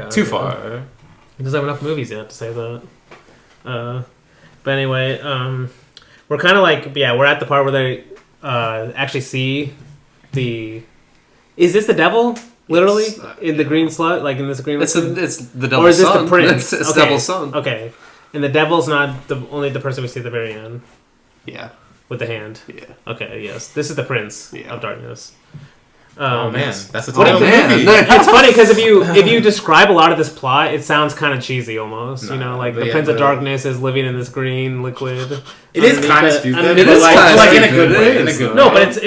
Too far. He doesn't have enough movies yet to say that. But anyway, we're kind of like, we're at the part where they actually see is this the devil? Literally? In the green slut? Like in this green It's the devil's son. Or is this the prince? It's the devil's son. Okay. And the devil's not only the person we see at the very end? Yeah. With the hand? Yeah. Okay, yes. This is the prince of darkness. Oh man, that's a What title of the movie. It's funny because if you describe a lot of this plot, it sounds kind of cheesy almost. No, you know, like the but Prince yeah, of Darkness is living in this green liquid. It is kind of stupid. It but is like in a stupid. good way. In a good No, way. but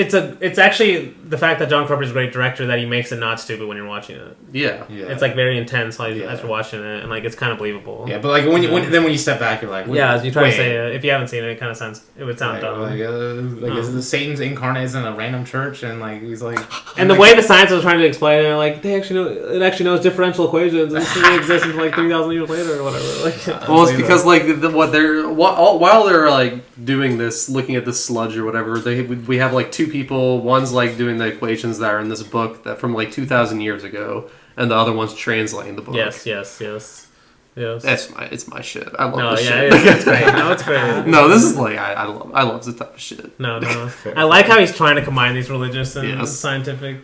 it's actually the fact that John Carpenter's a great director that he makes it not stupid when you're watching it. Yeah. It's like very intense as you're watching it, and like it's kind of believable. Yeah, but like when you step back, you're like, As you try wait, to say it, if you haven't seen it, it kind of sounds it would sound dumb. is the Satan's incarnate in a random church, and like he's like, And the way the science was trying to explain it, like it actually knows differential equations, and this thing exists until like 3,000 years later or whatever. Like, Well, it's because like while they're like doing this, looking at this sludge or whatever, we have like two people. One's like doing the equations that are in this book that from like 2,000 years ago, and the other one's translating the book. yes. It's my shit. I love this Yeah, shit. it's great. No, it's great. No, this is like I love this type of shit. No. I like how he's trying to combine these religious and Yes. scientific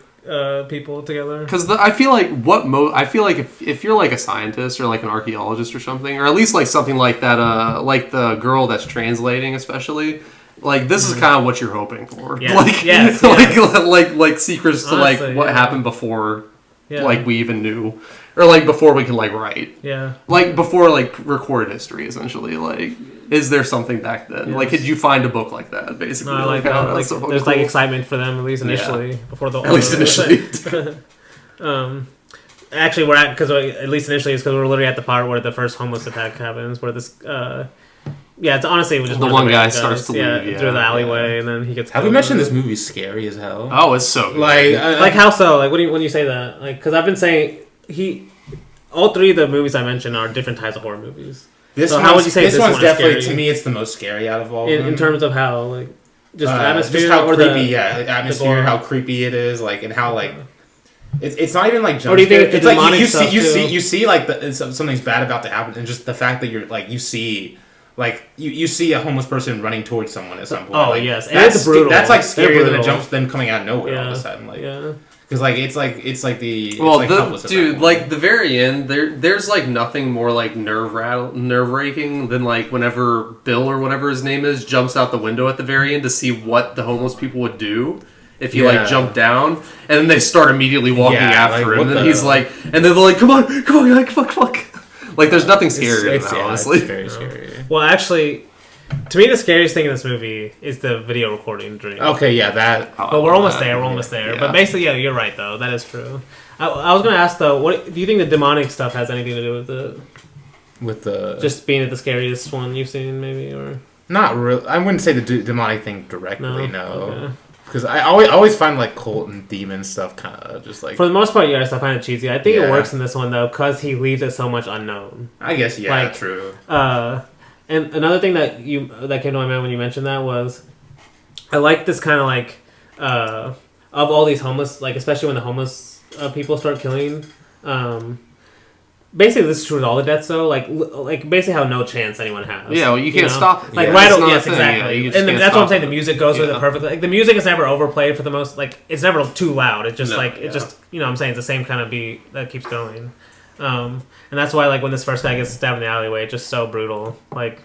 people together. Because I feel like if you're like a scientist or like an archaeologist or something, or at least like something like that, like the girl that's translating, especially. Like this is kind of what you're hoping for, Yeah. like Yes. like secrets to Honestly, like what yeah. happened before, Yeah. like we even knew, or like before we could like write, Yeah. like before like recorded history essentially. Like, is there something back then? Yes. Like, could you find a book like that? Basically, No, I like how that. Like, that's so there's like cool. excitement for them at least initially before the. At least initially. Actually, we're at because at least initially it's because we're literally at the part where the first homeless attack happens, where this. It's honestly just The one of one bad guy guys, starts to leave, through the yeah. alleyway, and then he gets. have we killed. mentioned this movie's scary as hell? Oh, it's so good. Like how so? Like when you say that? Like because I've been saying all three of the movies I mentioned are different types of horror movies. So how would you say this this one's one is definitely scary? to me? It's the most scary out of all of them. In terms of how like just atmosphere, just how or creepy, the atmosphere, gore. how creepy it is, like, and how like it's not even like jump Or do you think scare. it's It's the like you demonic see stuff, you see like something's bad about to happen, and just the fact that you're like you see a homeless person running towards someone at some point. Oh, like, yes. And that's it's brutal. That's like They're scarier than a brutal. jump them coming out of nowhere all of a sudden. Like, because like it's like the Well, it's like helpless at that dude, point. like the very end, there's like nothing more like nerve wracking than like whenever Bill or whatever his name is jumps out the window at the very end to see what the homeless people would do if he like jumped down, and then they start immediately walking after like, him, what and then the- he's like, and they're like, come on, like fuck, like there's nothing scarier than that, honestly. It's very scary. Well, actually, to me, the scariest thing in this movie is the video recording dream. Okay, yeah, that. But we're almost there. We're almost there. Yeah. But basically, yeah, you're right though. That is true. I was going to ask though, what do you think the demonic stuff has anything to do with the With the just being the scariest one you've seen, maybe, or not real. I wouldn't say the demonic thing directly. No. Okay. Because I always find like cult and demon stuff kind of just like For the most part, yes, I find it cheesy. I think it Yeah. works in this one though because he leaves it so much unknown. I guess like, true. And another thing that came to my mind when you mentioned that was, I like this kind of like of all these homeless, like especially when the homeless people start killing. Basically, this is true with all the deaths, though. Like basically how no chance anyone has. Yeah, well, you can't stop it. Like Yeah. right, That's not yes, a thing. exactly. Yeah, you just and can't that's what I'm stop saying. it. The music goes with it Yeah. perfectly. Like the music is never overplayed for the most. Like it's never too loud. It's just No, like yeah. it just I'm saying it's the same kind of beat that keeps going. And that's why like when this first guy gets stabbed in the alleyway, it's just so brutal. Like,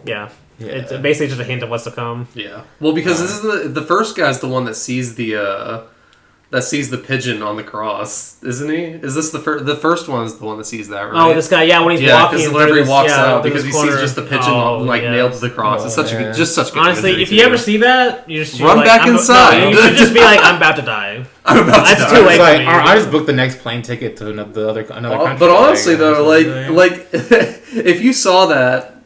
it's basically just a hint of what's to come. Yeah. Well, because this is the first guy's the one that sees the pigeon on the cross, isn't he? Is this the first one is the one that sees that, right? Oh, this guy, when he's yeah, walking, because whenever he walks out, through because this he corner. sees just the pigeon nailed to the cross. It's such a good, just such good. Honestly, imagery, if you too. ever see that, you just Run like, back inside. No, you should just be like, I'm about to die. I'm about to That's die. too late. It's like, for me. I just booked the next plane ticket to another country. But honestly, though, like if you saw that,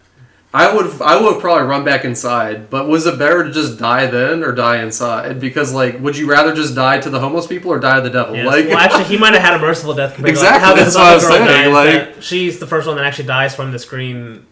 I would have probably run back inside. But was it better to just die then or die inside? Because like, would you rather just die to the homeless people or die to the devil? Yes. Like, Well, actually, he might have had a merciful death compared Exactly, to like, how that's this what I other was girl saying, dies. like- That she's the first one that actually dies from this green.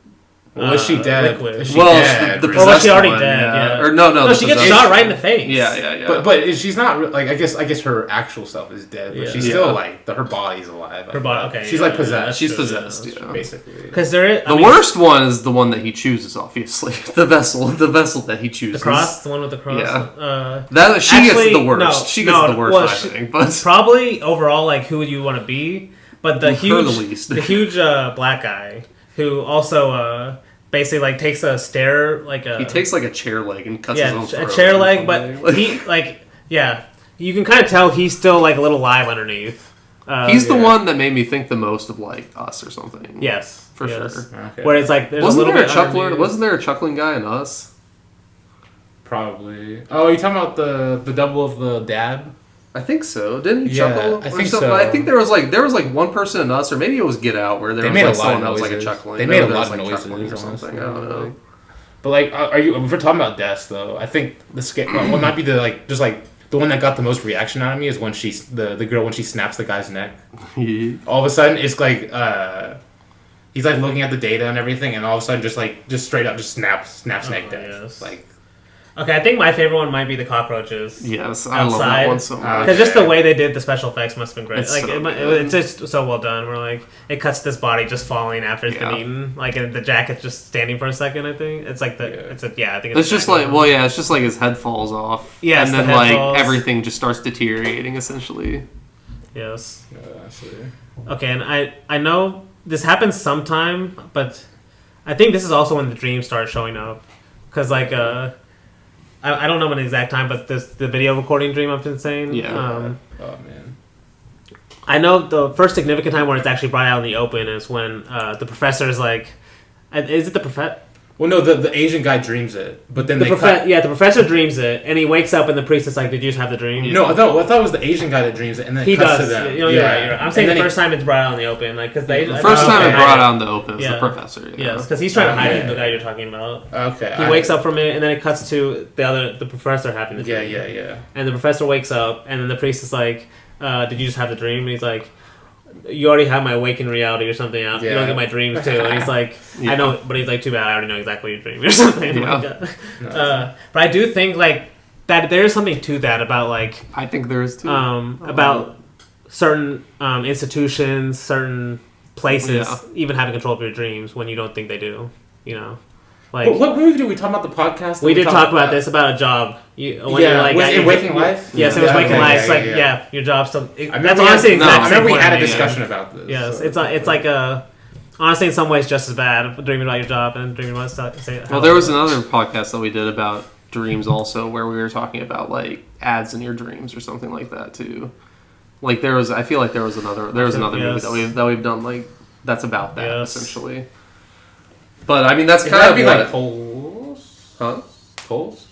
is she dead? Liquid. Is she well, dead? the Or was she possessed already one, dead? Yeah. Or no, No, she gets possessed shot right in one. the face. Yeah. But she's not like I guess her actual self is dead, but Yeah. she's still like her body's alive. Her body. Okay. she's yeah, like possessed. that's She's true, possessed, that's yeah. true. basically. Because there is The worst one is the one that he chooses, obviously. The vessel that he chooses. The cross, the one with the cross. Yeah. That she Actually, gets the worst. no, she gets no, the worst, well, I think. But Probably overall, like who would you want to be? But the Her huge, the least. huge black guy who also basically like takes a stair, like a he takes like a chair leg and cuts his own throat. a chair or leg, something. but he like you can kind of tell he's still like a little live underneath. He's the one that made me think the most of like Us or something. Yes, for sure. Okay. Where it's like there's wasn't a little there a bit chuckler? underneath. Wasn't there a chuckling guy in Us? Probably. Oh, are you talking about the double of the dad? I think so. Didn't he Yeah, chuckle? I or think something? so. I think there was like one person in Us, or maybe it was Get Out, where there They was made like a lot someone of that was like a noises. chuckling. They made a There lot was, of like, noises chuckling or or something. I don't know. But like, are you? If we're talking about deaths, though, I think what might be the like just like the one that got the most reaction out of me is when the girl when she snaps the guy's neck. All of a sudden, it's like he's like looking at the data and everything, and all of a sudden, just straight up just snaps neck dead. Yes. Like. Okay, I think my favorite one might be the cockroaches. Yes, I love that one so much. Because just the way they did the special effects must have been great. It's like so it's just so well done. Where like it cuts this body just falling after it's been eaten. Like and the jacket's just standing for a second. I think it's like I think it's just like it's just like his head falls off. Yes, and then the head like falls. everything just starts deteriorating essentially. Yes. Okay, and I know this happens sometime, but I think this is also when the dreams start showing up. Because like I don't know when the exact time, but the video recording dream I've been saying. Yeah. Oh man. I know the first significant time where it's actually brought out in the open is when the professor is like, is it the professor? Well, no, the Asian guy dreams it, but then the professor dreams it, and he wakes up, and the priest is like, "Did you just have the dream?" No, I thought it was the Asian guy that dreams it, and then he it cuts does. to them. You're right. I'm saying the first time it's brought out in the open, like because the first time it brought out in the open is the professor. Yeah. Yes, because he's trying to hide the guy you're talking about. Okay. He wakes up from it, and then it cuts to the professor having the dream. Yeah. And the professor wakes up, and then the priest is like, "Did you just have the dream?" And he's like, "You already have my waking reality or something out. You don't get my dreams too." And he's like, "I know," but he's like, "Too bad, I already know exactly what you're dreaming or something." Yeah. But I do think like that there is something to that about like I think there is too. About certain institutions, certain places, even having control of your dreams when you don't think they do. You know. Like, what movie did we talk about the podcast? We did talk about this about a job. Was it Waking Life? Yes, it was Waking Life. It's your job still. That's honestly I remember we had a discussion about this. Yes, so. It's like honestly in some ways just as bad dreaming about your job and dreaming about say. Well, there was another podcast that we did about dreams also where we were talking about like ads in your dreams or something like that too. Like I feel like there was another movie that we've done like that's about that essentially. But I mean, that's kind of be like Poles, huh? Poles.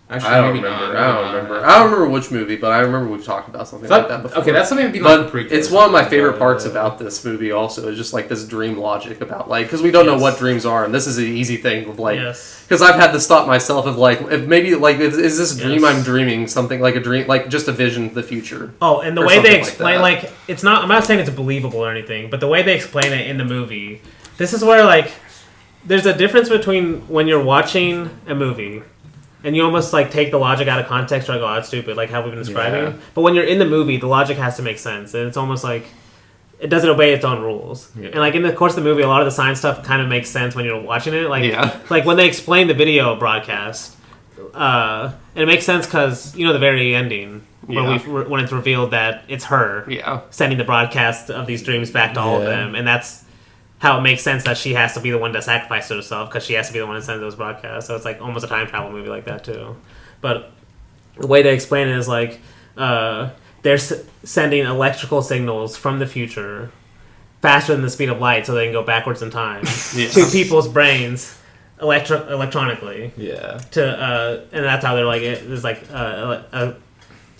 Actually, I don't remember. I don't remember which movie, but I remember we've talked about something like that before. Okay, that's something to be like. But it's one of my favorite parts about this movie. Also, is just like this dream logic about like because we don't know what dreams are, and this is an easy thing of like because I've had to stop myself of like if maybe like is this dream I'm dreaming something like a dream like just a vision of the future. Oh, and the way they explain like it's not. I'm not saying it's believable or anything, but the way they explain it in the movie. This is where, like, there's a difference between when you're watching a movie and you almost, like, take the logic out of context. You're like, oh, that's stupid, like how we've been describing. Yeah. But when you're in the movie, the logic has to make sense. And it's almost like it doesn't obey its own rules. Yeah. And, like, in the course of the movie, a lot of the science stuff kind of makes sense when you're watching it. Like, like when they explain the video broadcast, and it makes sense because, you know, the very ending. When it's revealed that it's her sending the broadcast of these dreams back to all of them. And that's how it makes sense that she has to be the one to sacrifice herself because she has to be the one to send those broadcasts. So it's like almost a time travel movie like that too. But the way they explain it is like they're sending electrical signals from the future faster than the speed of light so they can go backwards in time to people's brains electronically. Yeah. And that's how they're like it's like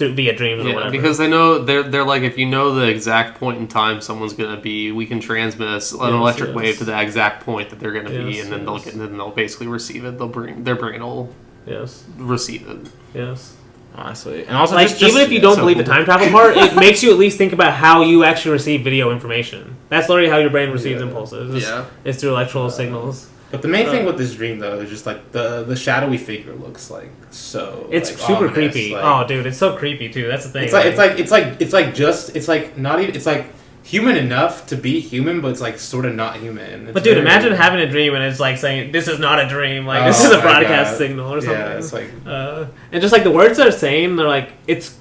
via dreams or whatever. Because they know they're like if you know the exact point in time someone's gonna be, we can transmit an electric wave to the exact point that they're gonna be, and then they'll basically receive it. Their brain will receive it. Yes. Honestly, and also like even if you don't believe the time travel part, it makes you at least think about how you actually receive video information. That's literally how your brain receives impulses. It's through electrical signals. But the main thing with this dream, though, is just like the shadowy figure looks like so. It's like, super ominous. Creepy. Like, oh, dude, it's so creepy too. That's the thing. It's like not even. It's like human enough to be human, but it's like sort of not human. It's but dude, imagine having a dream and it's like saying this is not a dream. Like this is a broadcast signal or something. Yeah, it's like and just like the words they're saying, they're like it's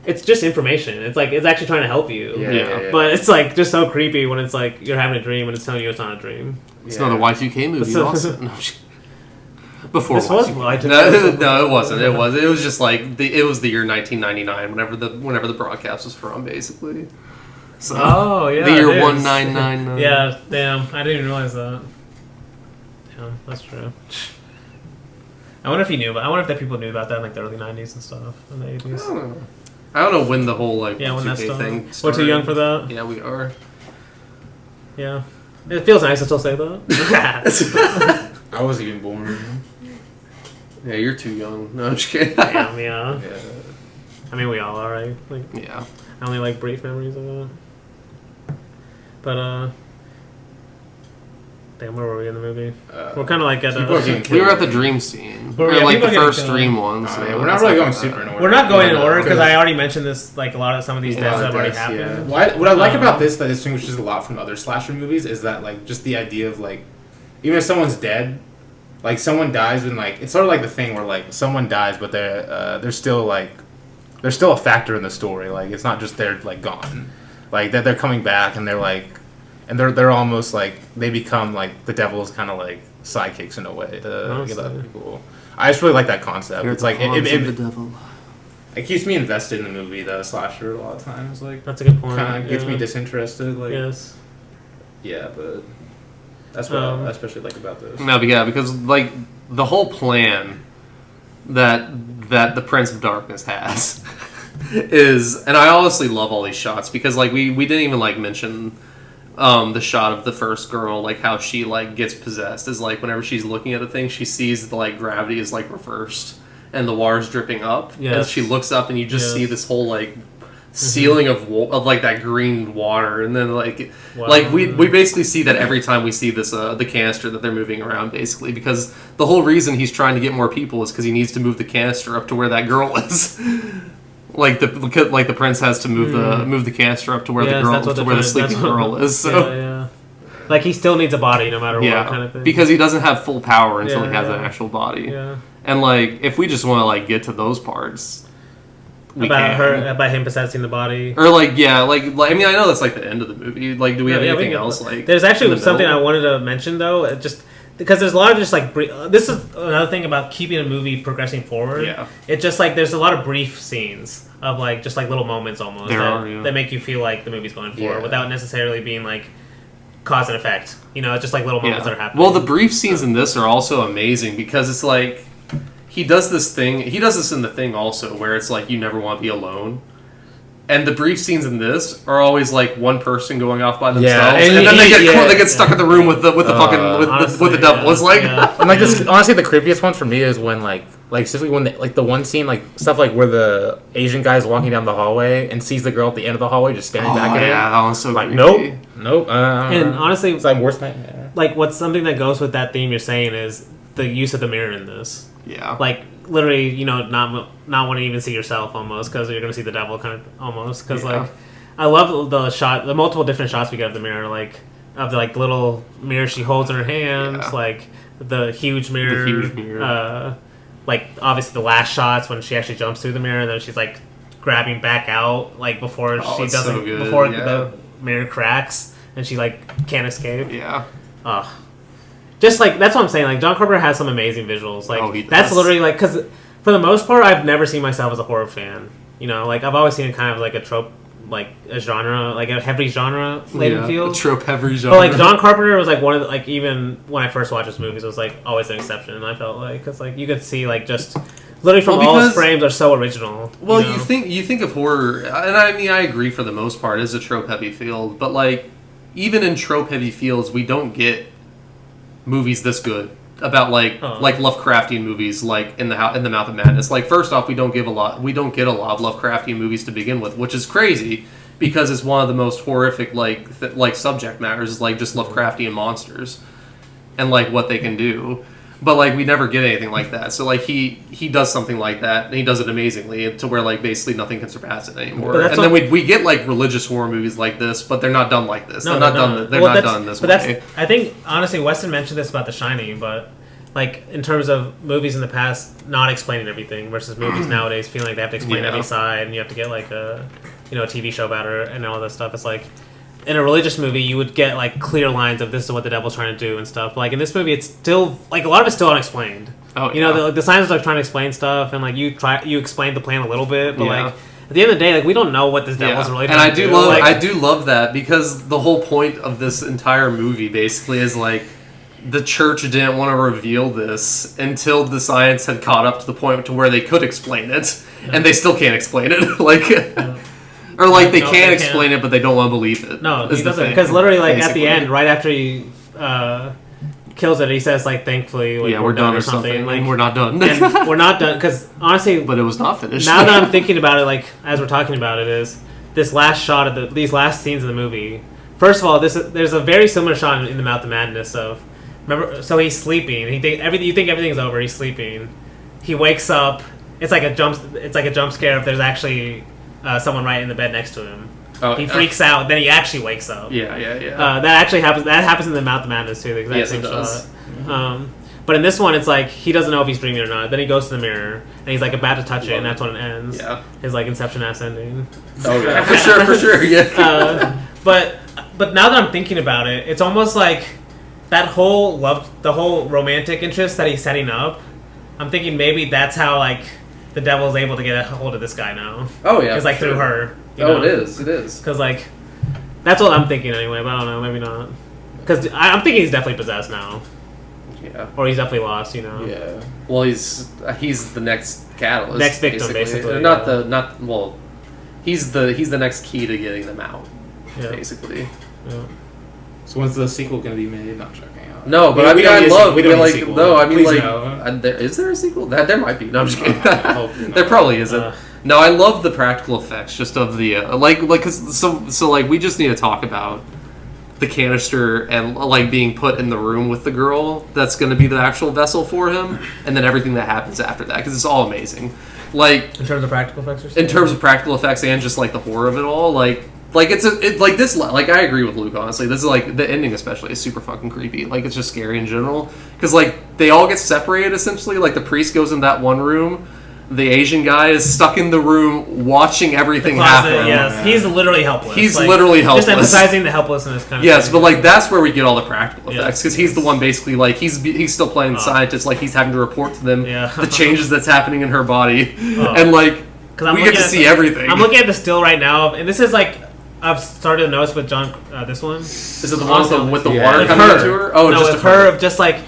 just information. It's like it's actually trying to help you. Yeah. But it's like just so creepy when it's like you're having a dream and it's telling you it's not a dream. It's not a Y2K movie. Before This was Y2K. No, it wasn't. It was just like it was the year 1999, whenever the broadcast was from, basically. So, oh yeah, the year it is. 1999. Yeah, damn, I didn't even realize that. Damn, that's true. I wonder if he knew, but I wonder if that people knew about that in like the early '90s and stuff, in the '80s. I don't know when the whole like Yeah, when that Y2K thing started. We're too young for that. Yeah, we are. Yeah, it feels nice to still say that. I wasn't even born. Yeah, you're too young. No, I'm just kidding. Damn, yeah. I mean, we all are, right? Like, Yeah. I only like brief memories of it. But damn, where were we in the movie? We're kind of like at We were at the dream scene. But Or yeah, like the people are first getting dream killed. ones. We're not really going super in order. We're not going in order because Because- I already mentioned this. Like a lot of some of these deaths have already happened. Yeah. What I like about this that distinguishes a lot from other slasher movies is that like just the idea of like even if someone's dead, like someone dies and like it's sort of like the thing where like someone dies but they're still like there's still a factor in the story. Like it's not just they're like gone, like that they're coming back and they're like and they're almost like they become like the devil's kind of like sidekicks in a way to get other people. I just really like that concept. It's like the devil. it keeps me invested in the movie, the slasher, a lot of times. Like That's a good point. kind of gets me disinterested. Like Yes. yeah, but that's what I especially like about this. No, but yeah, because like the whole plan that the Prince of Darkness has is, and I honestly love all these shots because like we didn't even like mention the shot of the first girl, like how she like gets possessed is like whenever she's looking at the thing, she sees the like gravity is like reversed and the water's dripping up, and she looks up and you just see this whole like ceiling of like that green water, and then like we basically see that every time we see this the canister that they're moving around, basically because the whole reason he's trying to get more people is because he needs to move the canister up to where that girl is. Like the prince has to move the canister up to where the sleeping girl is. So yeah. Like he still needs a body no matter what kind of thing. Because he doesn't have full power until he has an actual body. Yeah. And like if we just want to like get to those parts. About him possessing the body, or like I mean I know that's like the end of the movie. Like, do we have anything else? Like, there's actually something I wanted to mention though, just because there's a lot of just like this is another thing about keeping a movie progressing forward. Yeah, it's just like there's a lot of brief scenes of like just like little moments almost that make you feel like the movie's going forward without necessarily being like cause and effect. You know, it's just like little moments that are happening. Well, the brief scenes in this are also amazing because it's like. He does this thing. He does this in the thing also, where it's like you never want to be alone. And the brief scenes in this are always like one person going off by themselves, and then they get stuck in the room with the devil. It's like, and like this. Honestly, the creepiest one for me is when like specifically when the one scene like stuff like where the Asian guy's walking down the hallway and sees the girl at the end of the hallway just staring back at him. Yeah, that one's so like creepy. nope. And honestly, it's like worst nightmare. Like what's something that goes with that theme you're saying is the use of the mirror in this. Yeah. Like, literally, you know, not want to even see yourself almost, because you're going to see the devil kind of almost. Because, like, I love the multiple different shots we get of the mirror, like, of the, like, little mirror she holds in her hands, like, the huge mirror. Like, obviously the last shots when she actually jumps through the mirror, and then she's, like, grabbing back out, like, before the mirror cracks, and she, like, can't escape. Yeah. Just like that's what I'm saying. Like John Carpenter has some amazing visuals. Like that's literally like because for the most part, I've never seen myself as a horror fan. You know, like I've always seen it kind of like a trope, like a genre, like a heavy genre laden feel. A trope heavy genre. But like John Carpenter was like one of the, like even when I first watched his movies, it was like always an exception. And I felt like because like you could see like just literally from all his frames are so original. Well, you think of horror, and I mean I agree for the most part is a trope heavy field, but like even in trope heavy fields, we don't get movies this good about like Lovecraftian movies like in the Mouth of Madness. Like first off, we don't get a lot of Lovecraftian movies to begin with, which is crazy because it's one of the most horrific like subject matters is like just Lovecraftian monsters and like what they can do. But like we never get anything like that. So like he does something like that and he does it amazingly to where like basically nothing can surpass it anymore. And then we get like religious horror movies like this, but they're not done like this. They're not done this way. I think honestly Weston mentioned this about The Shining, but like in terms of movies in the past not explaining everything versus movies nowadays feeling like they have to explain every side and you have to get like a TV show about it and all that stuff. It's like in a religious movie, you would get like clear lines of this is what the devil's trying to do and stuff. But, like in this movie, it's still like a lot of it's still unexplained. Oh, you know, the scientists are trying to explain stuff, and like you explain the plan a little bit, but like at the end of the day, like we don't know what this devil's really and trying to do. Like, I do love that because the whole point of this entire movie basically is like the church didn't want to reveal this until the science had caught up to the point to where they could explain it, and they still can't explain it. Like. Or like they can't explain it, but they don't want to believe it. No, he doesn't. Because literally, like at the end, right after he kills it, he says like, "Thankfully, like, we're done or something." Like, and we're not done. and we're not done because honestly, but it was not finished. Now that I'm thinking about it, like as we're talking about it, is this last shot of these last scenes of the movie. First of all, there's a very similar shot in the Mouth of Madness of remember. So he's sleeping. You think everything's over. He's sleeping. He wakes up. It's like a jump scare if there's actually someone right in the bed next to him. He freaks out, then he actually wakes up. Yeah. That actually happens. That happens in the Mouth of Madness too. The exact same shot. But in this one, it's like he doesn't know if he's dreaming or not. Then he goes to the mirror and he's like about to touch it, and that's when it ends. Yeah. His like Inception ass ending. Oh yeah, for sure. Yeah. But now that I'm thinking about it, it's almost like that whole the whole romantic interest that he's setting up. I'm thinking maybe that's how like the devil's able to get a hold of this guy now. Oh yeah, because like through her. It is. Because like that's what I'm thinking anyway. But I don't know, maybe not. Because I'm thinking he's definitely possessed now. Yeah. Or he's definitely lost. You know. Yeah. Well, he's the next catalyst. Next victim, basically. He's the next key to getting them out. Yeah. Basically. Yeah. So when's the sequel going to be made? Not joking. No, but We don't need a sequel. Please no. Is there a sequel? There might be. No, I'm just kidding. I hope not. There probably isn't. No, I love the practical effects just of the so we just need to talk about the canister and like being put in the room with the girl that's going to be the actual vessel for him, and then everything that happens after that because it's all amazing. Like in terms of practical effects, in terms of practical effects and just like the horror of it all, like I agree with Luke, honestly. This is like the ending especially is super fucking creepy. Like it's just scary in general because like they all get separated essentially. Like the priest goes in that one room, the Asian guy is stuck in the room watching everything happen. Yes, he's literally helpless. He's literally helpless. Just emphasizing the helplessness kind of yes, thing. but like that's where we get all the practical effects because he's the one basically like he's still playing the scientist, like he's having to report to them the changes that's happening in her body and like we get to see everything. I'm looking at the still right now, and this is like I've started to notice with John. This one is it the one with the water coming into her? Oh, no, just with her. Just like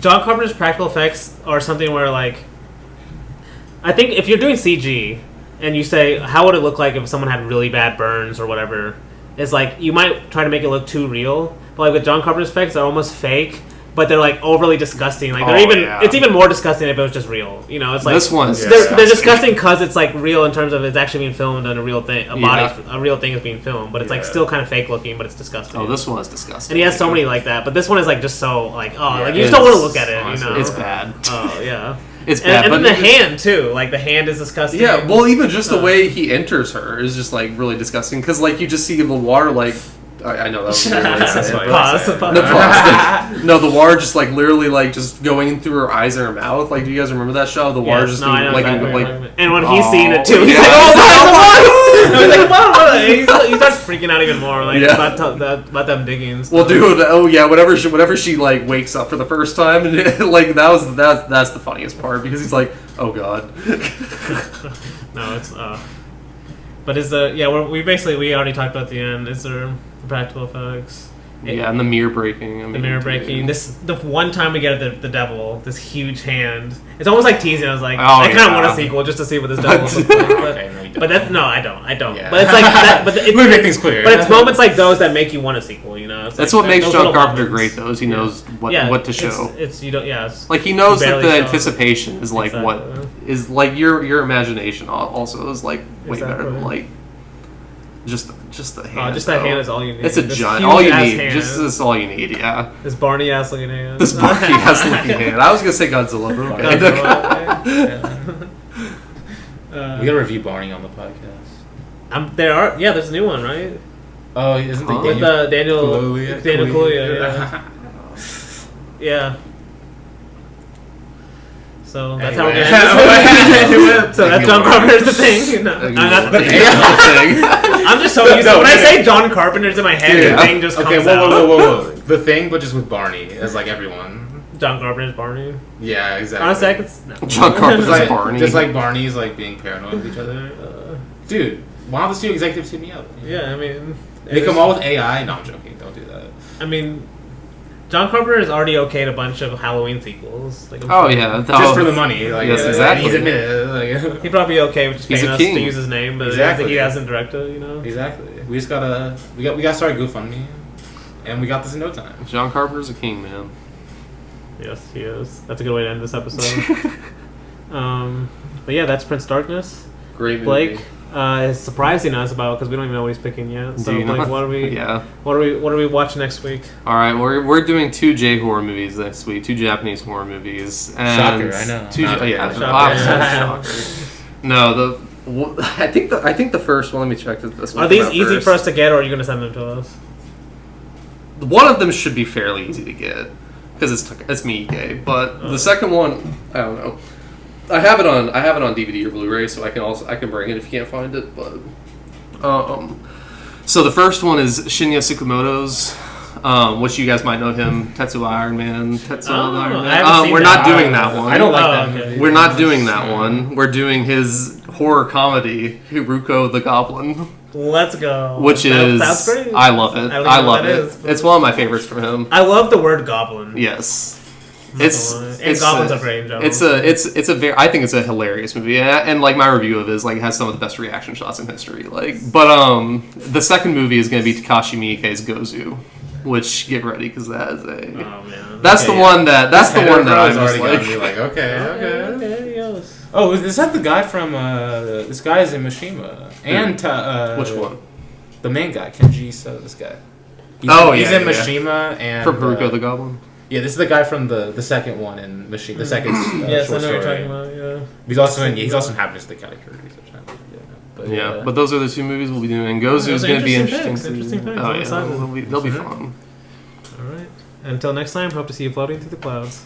John Carpenter's practical effects are something where like I think if you're doing CG and you say how would it look like if someone had really bad burns or whatever, it's like you might try to make it look too real. But like with John Carpenter's effects, they're almost fake. But they're like overly disgusting. Like it's even more disgusting if it was just real. You know, it's like this one's they're disgusting because it's like real in terms of it's actually being filmed and a real thing. A real thing is being filmed, but it's like still kind of fake looking, but it's disgusting. Oh, this one is disgusting. And he has so many like that, but this one is like just so like like you just don't want to look at it. Honestly, you know, it's bad. Oh yeah. It's bad, and but then the hand too. Like the hand is disgusting. Yeah, well, even just the way he enters her is just like really disgusting. Because like you just see the water like I know that was really pause. No, the water just like literally like just going in through her eyes and her mouth. Like, do you guys remember that show? The water just and when he's seeing it too, he's like, "Oh my god!" He's like, he starts freaking out even more, like about them digging. Well, dude, whenever she like wakes up for the first time, and like that's the funniest part because he's like, "Oh god." No, it's but is the we already talked about the end. Is there practical effects? And the mirror breaking. The mirror breaking. The one time we get the devil, this huge hand. It's almost like teasing. I was like, I kind of want a sequel just to see what this devil looks like. But I don't. Yeah. But it's like that. But let me make things clear. But it's moments like those that make you want a sequel. You know, that's what makes John Carpenter great, though. Is he knows what to show. It's you don't. Yeah. Like he knows that the anticipation is like what is like your imagination also is like way better than like. Just the hand. Just that hand is all you need. It's a giant. All you need. Just this all you need. Yeah. This Barney ass looking hand. This Barney ass looking hand. I was gonna say Godzilla. We gotta review Barney on the podcast. There's a new one, right? Oh, isn't it with Daniel Kaluuya? Yeah. So that's how we're gonna. So that's John Carpenter's the thing. I'm not the thing. I'm just so used to when I say John Carpenter's in my head, Yeah. the thing just comes Okay, out. whoa. The Thing, but just with Barney as like everyone. John Carpenter's Barney. Yeah, exactly. Honestly, I could. No. John Carpenter's Just like, Barney. Just like Barney's like being paranoid with each other. Dude, why don't the studio executives hit me up? Yeah, I mean, They come all with AI. No, I'm joking. Don't do that. I mean, John Carpenter has already okayed a bunch of Halloween sequels. Like, I'm Oh sure yeah, Just for the money. Like, Yes, exactly. He's admitted. Like, He'd probably be okay with just He's paying a us king. to use his name, but Exactly. he hasn't directed. You know. exactly. We just gotta we gotta start a GoFundMe, and we got this in no time. John Carpenter's a king, man. Yes, he is. That's a good way to end this episode. But yeah, that's Prince Darkness. Great movie. Blake is surprising us about because we don't even know what he's picking yet. So Do you Blake, not? what are we? Yeah. What are we watching next week? All right, we're doing 2 J horror movies next week, 2 Japanese horror movies. And Shocker, I know. 2 Not- yeah, Shocker. shocker. No, I think the first one. Let me check this one. Are these came out easy first. for us to get, or are you going to send them to us? One of them should be fairly easy to get because it's Miike, but the second one, I don't know. I have it on DVD or Blu-ray, so I can bring it if you can't find it. But so the first one is Shinya Tsukamoto's, which you guys might know him, Tetsuo Iron Man. I haven't seen We're that. not doing that one. I don't like Oh, that okay. movie. We're not doing that one. We're doing his horror comedy, Hiruko the Goblin, Let's go. which is That's great. I love it. I don't I know what love that it. is, but- It's one of my favorites from him. I love the word goblin. Yes. It's and goblins are great in general. It's a very I think it's a hilarious movie and like my review of it is like has some of the best reaction shots in history the second movie is going to be Takashi Miike's Gozu, which get ready because that is Oh man. that's the one that I'm just already like gonna be like, okay. Okay, yes. Oh, is that the guy from this guy is in Mishima and which one The main guy, Kenji. So this guy. He's yeah, in yeah. Mishima and from Hiruko the Goblin. Yeah, this is the guy from the second one in Machine. The second Yes, I short know what you're story. talking about. Yeah. He's also in Happiness the Categories. But Yeah, but those are the 2 movies we'll be doing. Gozu is Those are going to be interesting interesting. picks, interesting picks. Oh I'm yeah, excited. they'll be fun. All right. Until next time, hope to see you floating through the clouds.